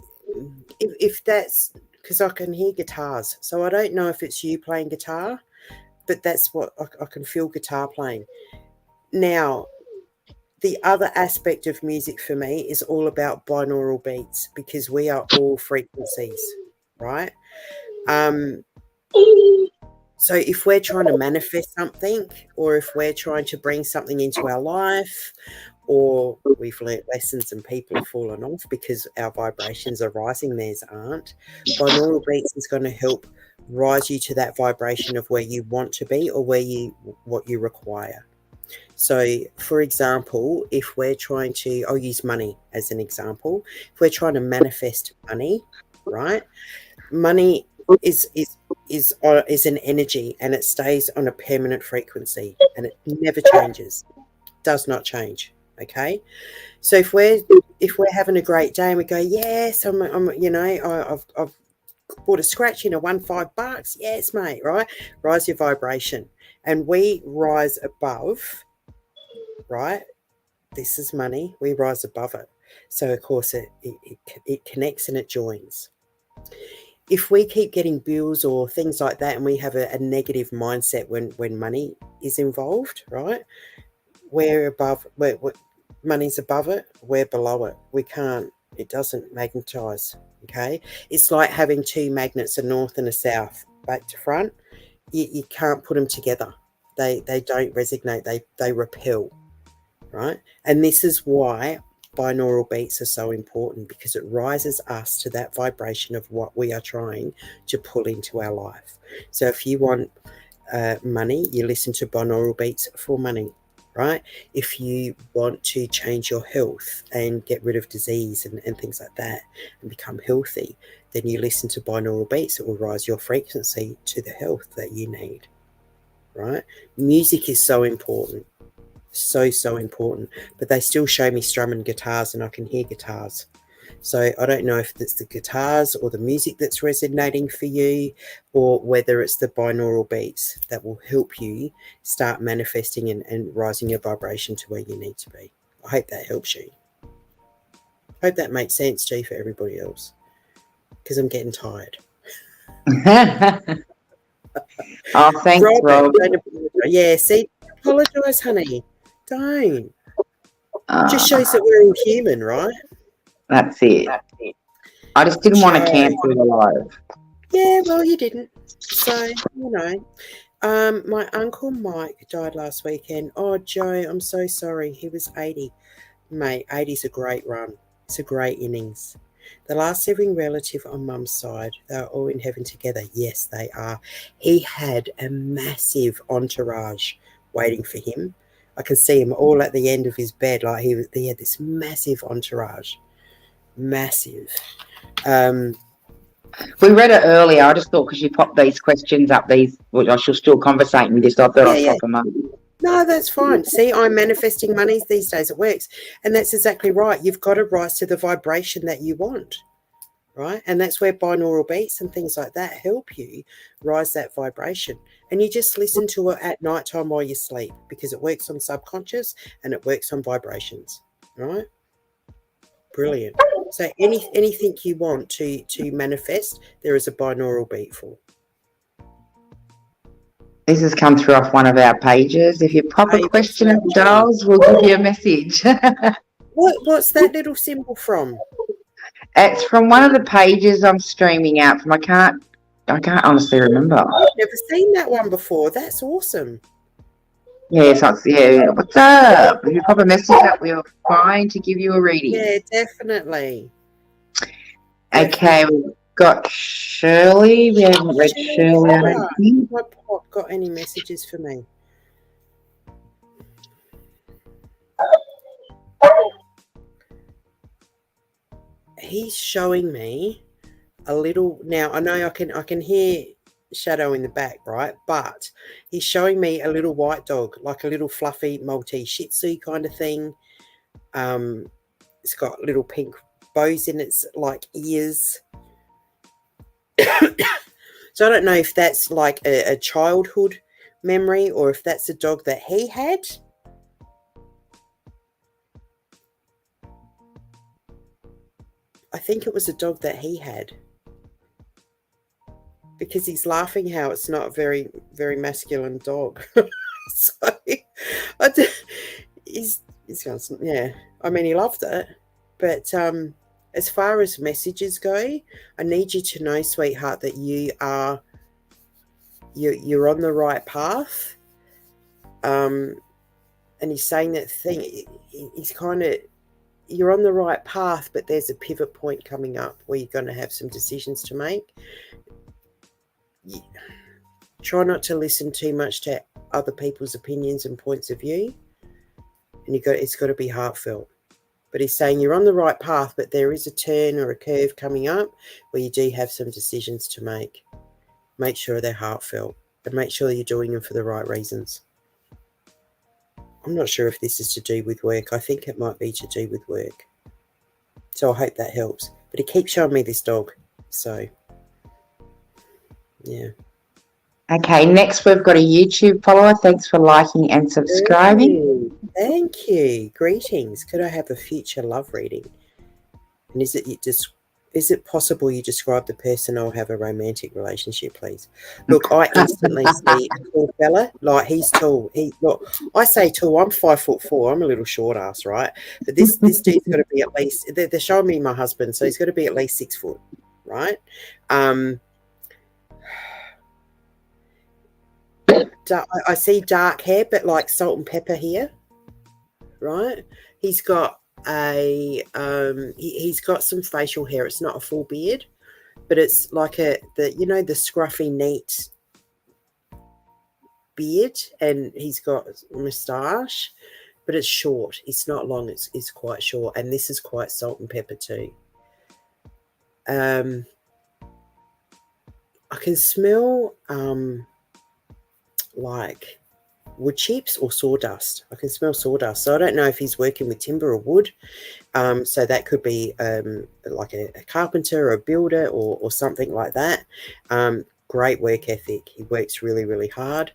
if that's, because I can hear guitars, so I don't know if it's you playing guitar, but that's what I can feel guitar playing. Now, the other aspect of music for me is all about binaural beats, because we are all frequencies, right? So if we're trying to manifest something, or if we're trying to bring something into our life, or we've learnt lessons and people have fallen off because our vibrations are rising, theirs aren't, binaural beats is going to help rise you to that vibration of where you want to be, or what you require. So, for example, if we're trying to, I'll use money as an example. If we're trying to manifest money, right? Money is an energy, and it stays on a permanent frequency, and it never changes, does not change. Okay, so if we're having a great day and we go, yes, I've bought a scratch, won $5. Yes, mate, right? Rise your vibration, and we rise above right? This is money. We rise above it. So, of course, it connects and it joins. If we keep getting bills or things like that and we have a negative mindset when money is involved, right? We're above, money's above it, we're below it. We can't, it doesn't magnetize, okay? It's like having two magnets, a north and a south, back to front. You can't put them together. They don't resonate, they repel, right? And this is why binaural beats are so important, because it rises us to that vibration of what we are trying to pull into our life. So if you want money, you listen to binaural beats for money, right? If you want to change your health and get rid of disease and things like that and become healthy, then you listen to binaural beats. It will rise your frequency to the health that you need, right? Music is so important. So important, but they still show me strumming guitars and I can hear guitars. So I don't know if it's the guitars or the music that's resonating for you, or whether it's the binaural beats that will help you start manifesting and rising your vibration to where you need to be. I hope that helps you. I hope that makes sense, G, for everybody else, because I'm getting tired. Oh, thanks, Rob. Yeah, see, apologise, honey. Don't. Just shows that we're all human, right? That's it. I just didn't want to cancel the live. Yeah, well, you didn't. So, you know. My uncle Mike died last weekend. Oh, Joe, I'm so sorry. He was 80. Mate, 80's a great run. It's a great innings. The last living relative on Mum's side, they're all in heaven together. Yes, they are. He had a massive entourage waiting for him. I can see him all at the end of his bed. Like he had this massive entourage. Massive. We read it earlier. I just thought because you popped these questions up, which I shall still conversate with you, so I thought I'd pop them up. No, that's fine. See, I'm manifesting monies these days. It works. And that's exactly right. You've got to rise to the vibration that you want, right? And that's where binaural beats and things like that help you rise that vibration. And you just listen to it at nighttime while you sleep, because it works on subconscious and it works on vibrations, right? Brilliant. So anything you want to manifest, there is a binaural beat for. This has come through off one of our pages. If you pop a question at Giles, we'll give you a message. What's that little symbol from? It's from one of the pages I'm streaming out from. I can't honestly remember. I've never seen that one before. That's awesome. Yes, yeah. What's up? If you pop a message up, we're fine to give you a reading. Yeah, definitely. Okay, we've got Shirley. We haven't read Shirley, I don't think. Has Pop got any messages for me? He's showing me a little. Now I know I can hear shadow in the back, right? But he's showing me a little white dog, like a little fluffy Maltese Shih Tzu kind of thing. It's got little pink bows in its like ears. So I don't know if that's like a childhood memory or if that's a dog that he had. I think it was a dog that he had, because he's laughing how it's not a very, very masculine dog. So he's yeah. I mean, he loved it, but as far as messages go, I need you to know, sweetheart, that you're on the right path. And he's saying that thing. He's kind of, you're on the right path, but there's a pivot point coming up where you're going to have some decisions to make. Try not to listen too much to other people's opinions and points of view, and it's got to be heartfelt. But he's saying you're on the right path, but there is a turn or a curve coming up where you do have some decisions to make. Make sure they're heartfelt and make sure you're doing them for the right reasons. I'm not sure if this is to do with work. I think it might be to do with work. So I hope that helps. But he keeps showing me this dog. So, yeah. Okay, next we've got a YouTube follower. Thanks for liking and subscribing. Thank you. Greetings. Could I have a future love reading? And is it possible you describe the person I'll have a romantic relationship, please? Look, I instantly see a tall fella. Like, he's tall. I say tall. I'm 5'4". I'm a little short ass, right? But this dude's got to be at least. They're showing me my husband, so he's got to be at least 6 foot, right? I see dark hair, but like salt and pepper here, right? He's got he's got some facial hair. It's not a full beard, but it's like the scruffy, neat beard, and he's got a moustache, but it's short. It's not long. It's quite short, and this is quite salt and pepper too. I can smell like wood chips or sawdust. I can smell sawdust. So I don't know if he's working with timber or wood. So that could be like a carpenter or a builder or something like that. Great work ethic. He works really, really hard.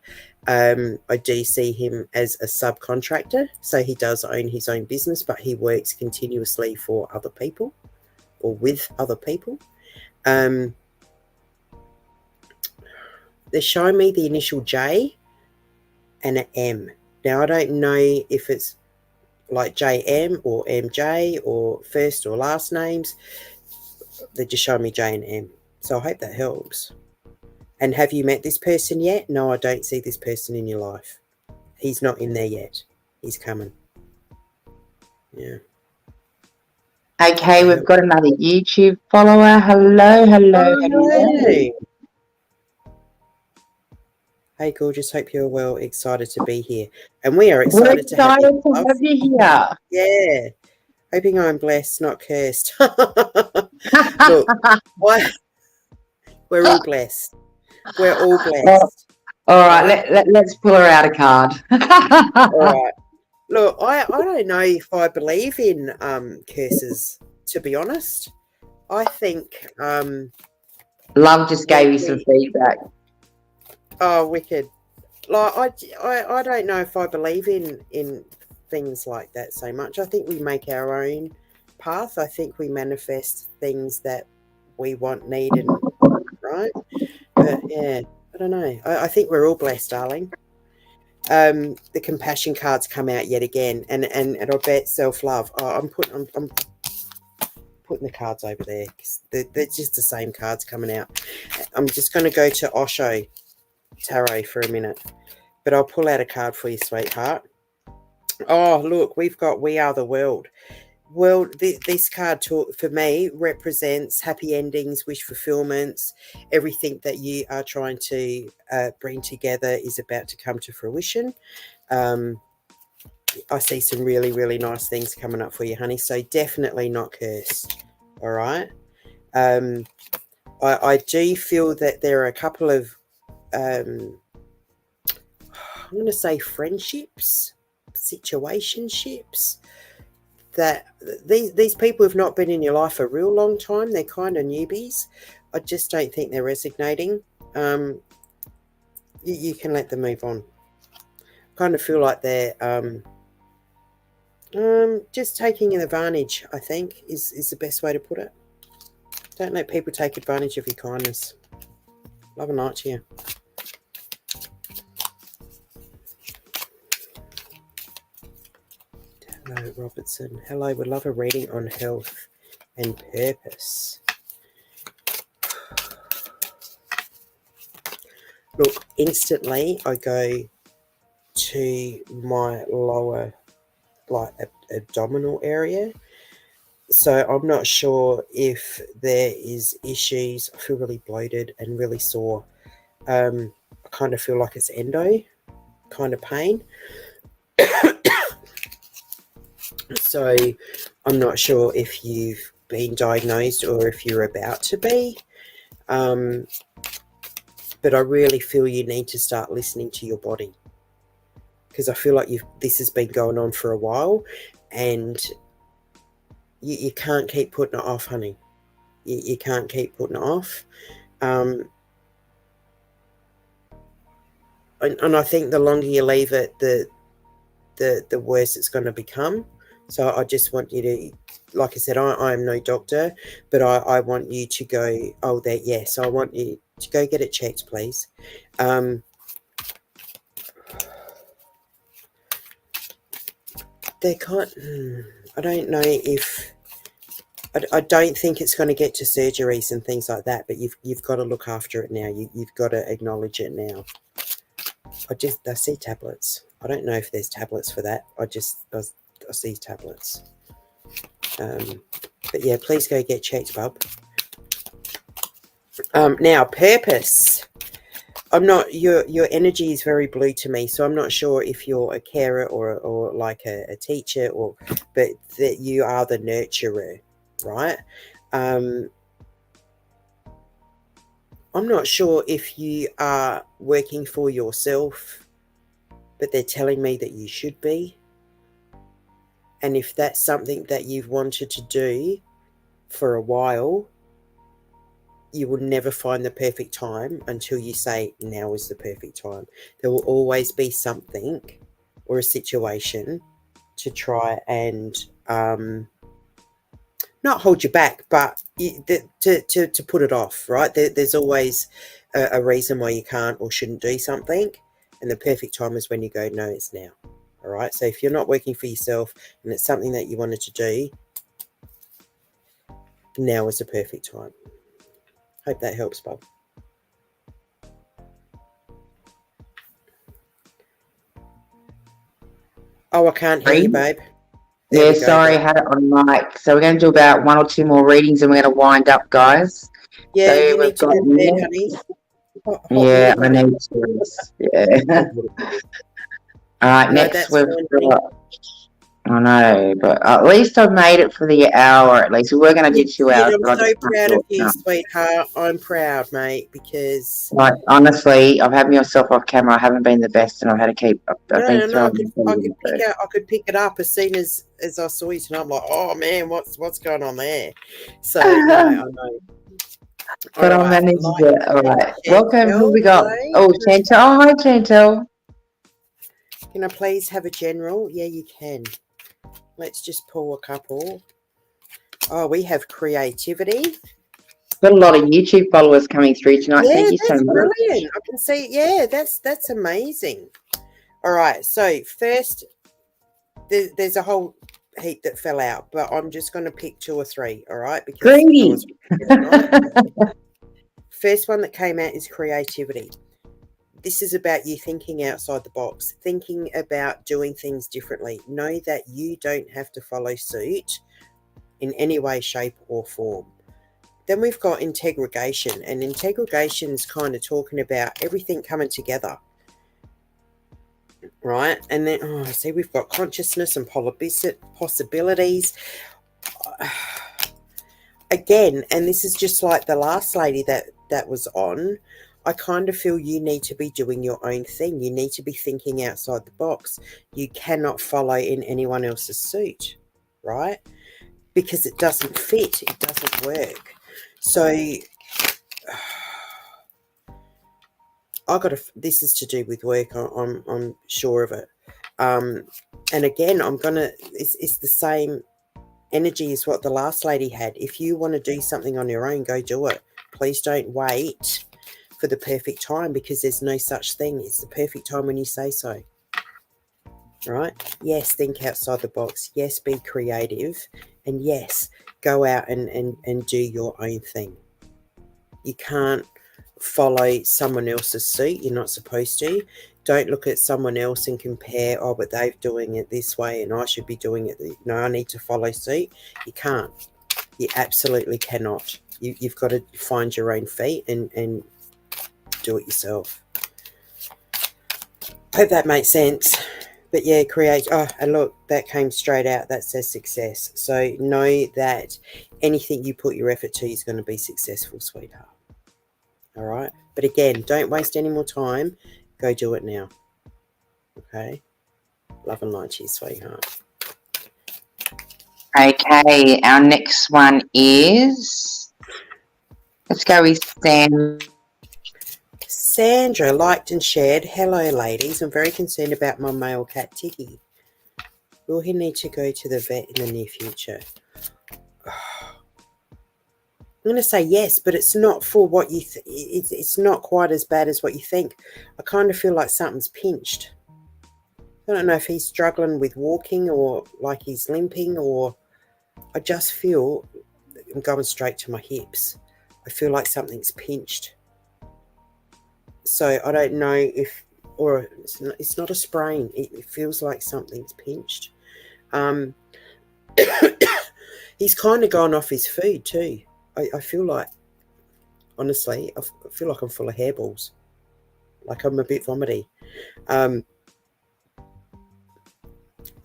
I do see him as a subcontractor. So he does own his own business, but he works continuously for other people or with other people. They're showing me the initial J and an M. Now, I don't know if it's like JM or MJ or first or last names. They just showing me J and M. So I hope that helps. And have you met this person yet? No, I don't see this person in your life. He's not in there yet. He's coming. Yeah. Okay, we've got another YouTube follower. Hello. Hey. Hey, gorgeous. Hope you're well. Excited to be here. And we are excited to have you. Here. Yeah. Hoping I'm blessed, not cursed. Look, we're all blessed. We're all blessed. All right, let's pull her out a card. All right. Look, I don't know if I believe in curses, to be honest. I think Love just gave you some feedback. Oh, wicked. Like I don't know if I believe in things like that so much. I think we make our own path. I think we manifest things that we want, need, and right. But yeah, I don't know. I think we're all blessed, darling. The compassion cards come out yet again, and I bet self-love. I'm putting the cards over there because they're just the same cards coming out. I'm just going to go to Osho Tarot for a minute, but I'll pull out a card for you, sweetheart. Oh, look, we've got We Are the World. Well, this card for me represents happy endings, wish fulfillments. Everything that you are trying to bring together is about to come to fruition. I see some really, really nice things coming up for you, honey. So definitely not cursed. All right. I do feel that there are a couple of I'm going to say friendships, situationships, that these people have not been in your life a real long time. They're kind of newbies. I just don't think they're resonating. You can let them move on. Kind of feel like they're just taking advantage, I think, is the best way to put it. Don't let people take advantage of your kindness. Love and light to you. Hello, Robertson. Hello, would love a reading on health and purpose. Look, instantly I go to my lower, like, abdominal area. So I'm not sure if there is issues. I feel really bloated and really sore. I kind of feel like it's endo kind of pain. So I'm not sure if you've been diagnosed or if you're about to be. But I really feel you need to start listening to your body, because I feel like this has been going on for a while, and you can't keep putting it off, honey. You can't keep putting it off. And I think the longer you leave it, the the worse it's going to become. So I just want you to, like I said, I am no doctor, but I want you to go, oh, that, yes, I want you to go get it checked, please. They can't, I don't know if, I don't think it's going to get to surgeries and things like that, but you've got to look after it now. You've got to acknowledge it now. I see tablets. I don't know if there's tablets for that. I see tablets. But yeah, please go get checked, bub. Now, purpose. I'm not, your energy is very blue to me, so I'm not sure if you're a carer or like a teacher, but that you are the nurturer, right? I'm not sure if you are working for yourself, but they're telling me that you should be. And if that's something that you've wanted to do for a while, you will never find the perfect time until you say, now is the perfect time. There will always be something or a situation to try and not hold you back, but to put it off, right? There's always a reason why you can't or shouldn't do something. And the perfect time is when you go, no, it's now. All right. So if you're not working for yourself and it's something that you wanted to do, now is the perfect time. Hope that helps, Bob. Oh, I can't hear you, babe. Yeah, sorry, I had it on mic. So we're going to do about 1 or 2 more readings and we're going to wind up, guys. Yeah, so you need to go to bed, honey. Yeah, I need to. Yeah. All right, next we've got, I know, but at least I've made it for the hour. At least we were going to do 2 hours. I'm so proud of you, sweetheart. I'm proud, mate, because like, honestly, I've had myself off camera. I haven't been the best, and I've had to keep. I could pick it up as soon as I saw you tonight. I'm like, oh man, what's going on there? So no, I know. But I managed it. All right. Welcome. Who we got? Oh, Chantel. Oh, hi, Chantel. Can I please have a general? Yeah, you can. Let's just pull a couple. Oh, we have creativity. Got a lot of YouTube followers coming through tonight. Yeah, thank you so much. Brilliant. I can see. Yeah, that's amazing. All right. So first, there's a whole heap that fell out, but I'm just going to pick 2 or 3. All right. Because greedy. First one that came out is creativity. This is about you thinking outside the box, thinking about doing things differently. Know that you don't have to follow suit in any way, shape, or form. Then we've got integration, and integration is kind of talking about everything coming together, right? And then, see, we've got consciousness and possibilities. Again, and this is just like the last lady that was on, I kind of feel you need to be doing your own thing. You need to be thinking outside the box. You cannot follow in anyone else's suit, right? Because it doesn't fit. It doesn't work. So this is to do with work. I'm sure of it. And again, it's the same energy as what the last lady had. If you want to do something on your own, go do it. Please don't wait for the perfect time, because there's no such thing. It's the perfect time when you say so. Right? Yes, think outside the box. Yes, be creative. And yes, go out and do your own thing. You can't follow someone else's suit. You're not supposed to. Don't look at someone else and compare, oh, but they're doing it this way and I should be doing it. No, I need to follow suit. You can't. You absolutely cannot. You've got to find your own feet and do it yourself. Hope that makes sense. But yeah, create. Oh, and look, that came straight out. That says success. So know that anything you put your effort to is going to be successful, sweetheart. All right. But again, don't waste any more time. Go do it now. Okay. Love and light to you, sweetheart. Okay. Our next one is. Let's go with Sam. Sandra liked and shared. Hello, ladies. I'm very concerned about my male cat, Tiggy. Will he need to go to the vet in the near future? I'm going to say yes, but it's not for what you it's not quite as bad as what you think. I kind of feel like something's pinched. I don't know if he's struggling with walking or like he's limping, or I just feel I'm going straight to my hips. I feel like something's pinched. So I don't know if, or it's not a sprain. It feels like something's pinched. He's kind of gone off his food too. I feel like, honestly, I feel like I'm full of hairballs. Like I'm a bit vomity. I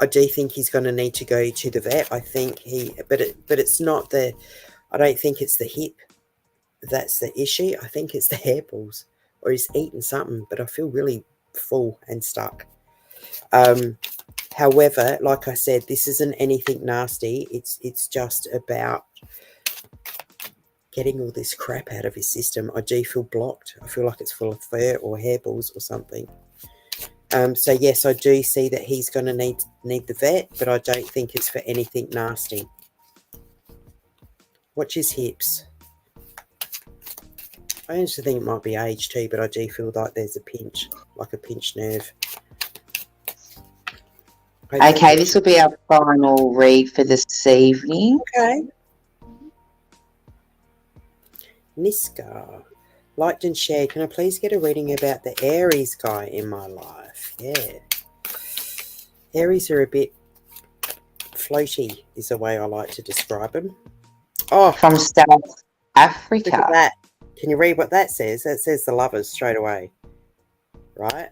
do think he's going to need to go to the vet. I think but it's not I don't think it's the hip that's the issue. I think it's the hairballs, or he's eaten something, but I feel really full and stuck. However, like I said, this isn't anything nasty. It's just about getting all this crap out of his system. I do feel blocked. I feel like it's full of fur or hairballs or something. So yes, I do see that he's going to need the vet, but I don't think it's for anything nasty. Watch his hips. I actually think it might be age too, but I do feel like there's a pinch, like a pinched nerve. Okay, this will be our final read for this evening. Okay. Niska, liked and shared. Can I please get a reading about the Aries guy in my life? Yeah. Aries are a bit floaty, is the way I like to describe them. Oh, from South Africa. Look at that. Can you read what that says? That says the lovers straight away, right?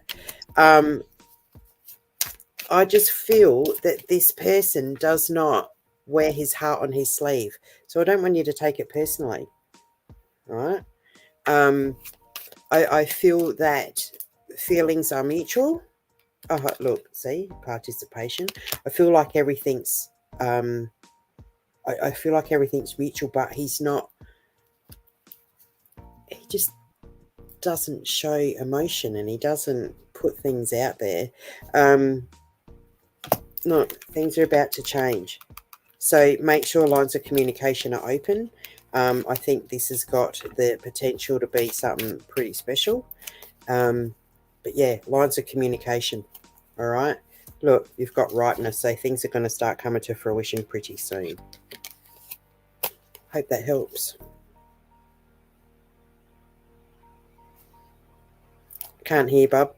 I just feel that this person does not wear his heart on his sleeve. So I don't want you to take it personally, right? I feel that feelings are mutual. Oh, look, see, participation. I feel like everything's, I feel like everything's mutual, but he's not, he just doesn't show emotion and he doesn't put things out there. Look, things are about to change. So make sure lines of communication are open. I think this has got the potential to be something pretty special. But yeah, lines of communication. All right. Look, you've got rightness. So things are going to start coming to fruition pretty soon. Hope that helps. Can't hear, bub.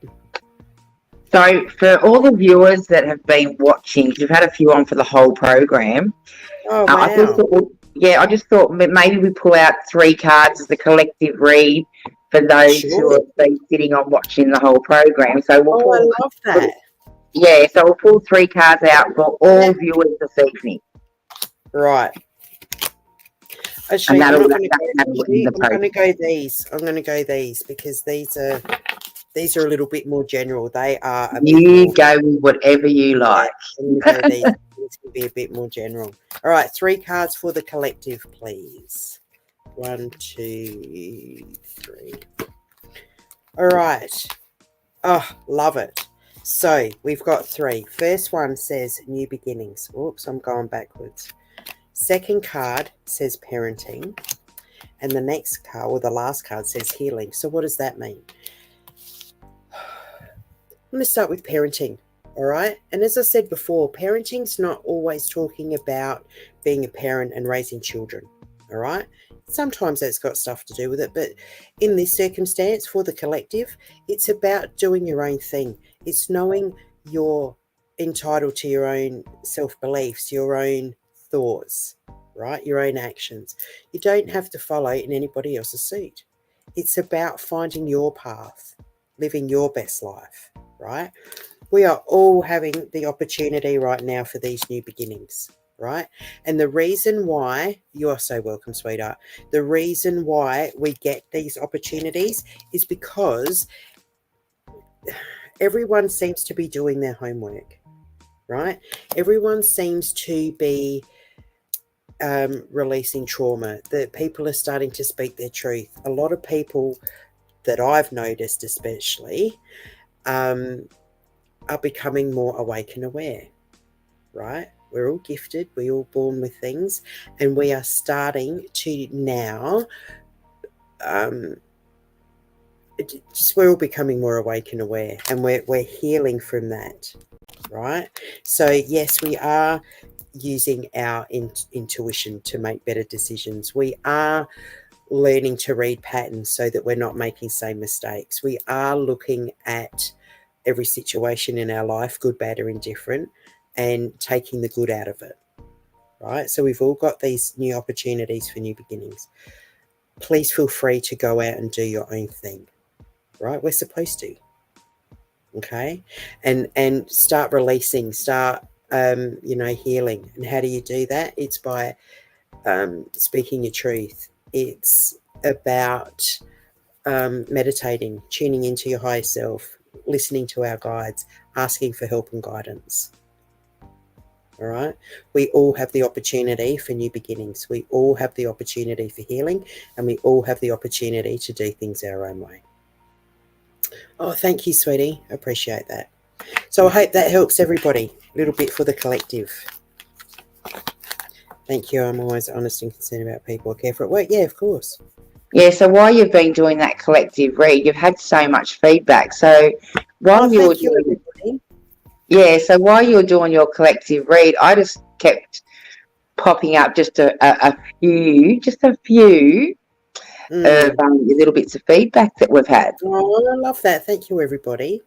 So for all the viewers that have been watching, because we've had a few on for the whole program. Oh, wow. I just thought maybe we pull out 3 cards as a collective read for those who have been sitting on watching the whole program. So I love that. So we'll pull 3 cards out for all viewers this evening. Right. Actually, I'm going to go these. I'm going to go these because these are a little bit more general. They are go with whatever you like. Go these. This will be a bit more general. All right, 3 cards for the collective, please. 1, 2, 3. All right. Oh, love it. So we've got 3. First one says new beginnings. Oops, I'm going backwards. Second card says parenting. And the next card, or the last card, says healing. So what does that mean? I'm going to start with parenting. All right. And as I said before, parenting's not always talking about being a parent and raising children. All right. Sometimes that's got stuff to do with it. But in this circumstance for the collective, it's about doing your own thing. It's knowing you're entitled to your own self-beliefs, your own thoughts, right? Your own actions. You don't have to follow in anybody else's suit. It's about finding your path, living your best life, right? We are all having the opportunity right now for these new beginnings, right? And the reason why, you are so welcome, sweetheart. The reason why we get these opportunities is because everyone seems to be doing their homework, right? Everyone seems to be releasing trauma. That people are starting to speak their truth. A lot of people that I've noticed especially are becoming more awake and aware, right? We're all gifted. We're all born with things, and we are starting to now. We're all becoming more awake and aware, and we're healing from that, right? So yes, we are using our intuition to make better decisions. We are learning to read patterns so that we're not making same mistakes. We are looking at every situation in our life, good, bad, or indifferent, and taking the good out of it, right? So we've all got these new opportunities for new beginnings. Please feel free to go out and do your own thing, right? We're supposed to, okay? And start releasing, start healing. And how do you do that? It's by speaking your truth. It's about meditating, tuning into your higher self, listening to our guides, asking for help and guidance. All right. We all have the opportunity for new beginnings. We all have the opportunity for healing, and we all have the opportunity to do things our own way. Oh, thank you, sweetie. I appreciate that. So I hope that helps everybody a little bit for the collective. Thank you. I'm always honest and concerned about people I care for at work. Yeah, of course. Yeah, so while you've been doing that collective read, you've had so much feedback. So while Thank you, everybody. Yeah, so while you were doing your collective read, I just kept popping up just a few of little bits of feedback that we've had. Oh, I love that. Thank you, everybody.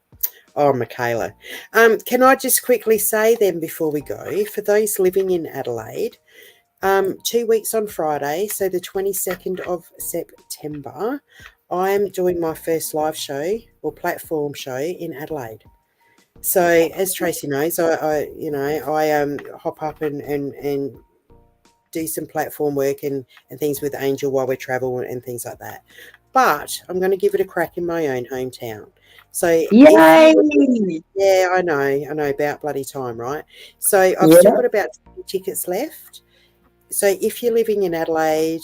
Oh, Michaela. Can I just quickly say then before we go, for those living in Adelaide, 2 weeks on Friday, so the 22nd of September, I'm doing my first live show or platform show in Adelaide. So as Tracy knows, I hop up and do some platform work and things with Angel while we travel and things like that. But I'm going to give it a crack in my own hometown. So Yay! Yeah, I know, about bloody time, right? So I've still got about 20 tickets left. So if you're living in Adelaide,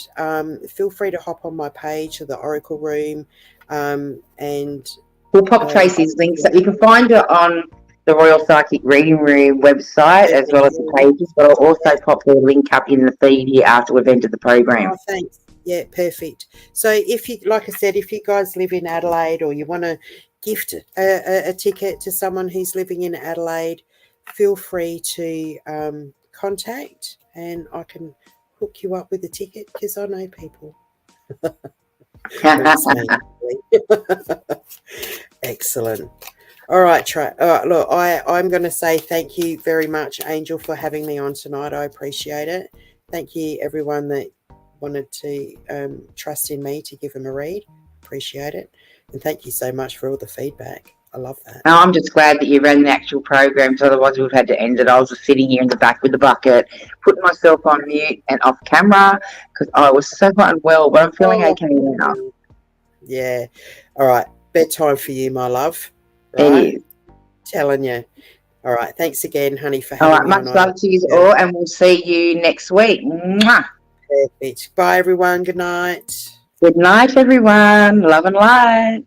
feel free to hop on my page or the Oracle Room, and we'll pop Tracy's links. You can find her on the Royal Psychic Reading Room website as well as the pages, but I'll also pop her link up in the feed here after we've ended the program. Oh, thanks. Yeah, perfect. So if you, like I said, if you guys live in Adelaide or you want to gift a ticket to someone who's living in Adelaide, feel free to contact and I can hook you up with a ticket because I know people. Excellent. All right, look, I'm going to say thank you very much, Angel, for having me on tonight. I appreciate it. Thank you, everyone that wanted to trust in me to give them a read. Appreciate it. And thank you so much for all the feedback. I love that. No, I'm just glad that you ran the actual program, so otherwise we've had to end it. I was just sitting here in the back with the bucket, putting myself on mute and off camera because I was so unwell, but I'm feeling okay now. Yeah. All right. Bedtime for you, my love. Right? It is. Telling you. All right. Thanks again, honey, for having me on. Much love to you all, and we'll see you next week. Mwah. Perfect. Bye, everyone. Good night. Good night, everyone. Love and light.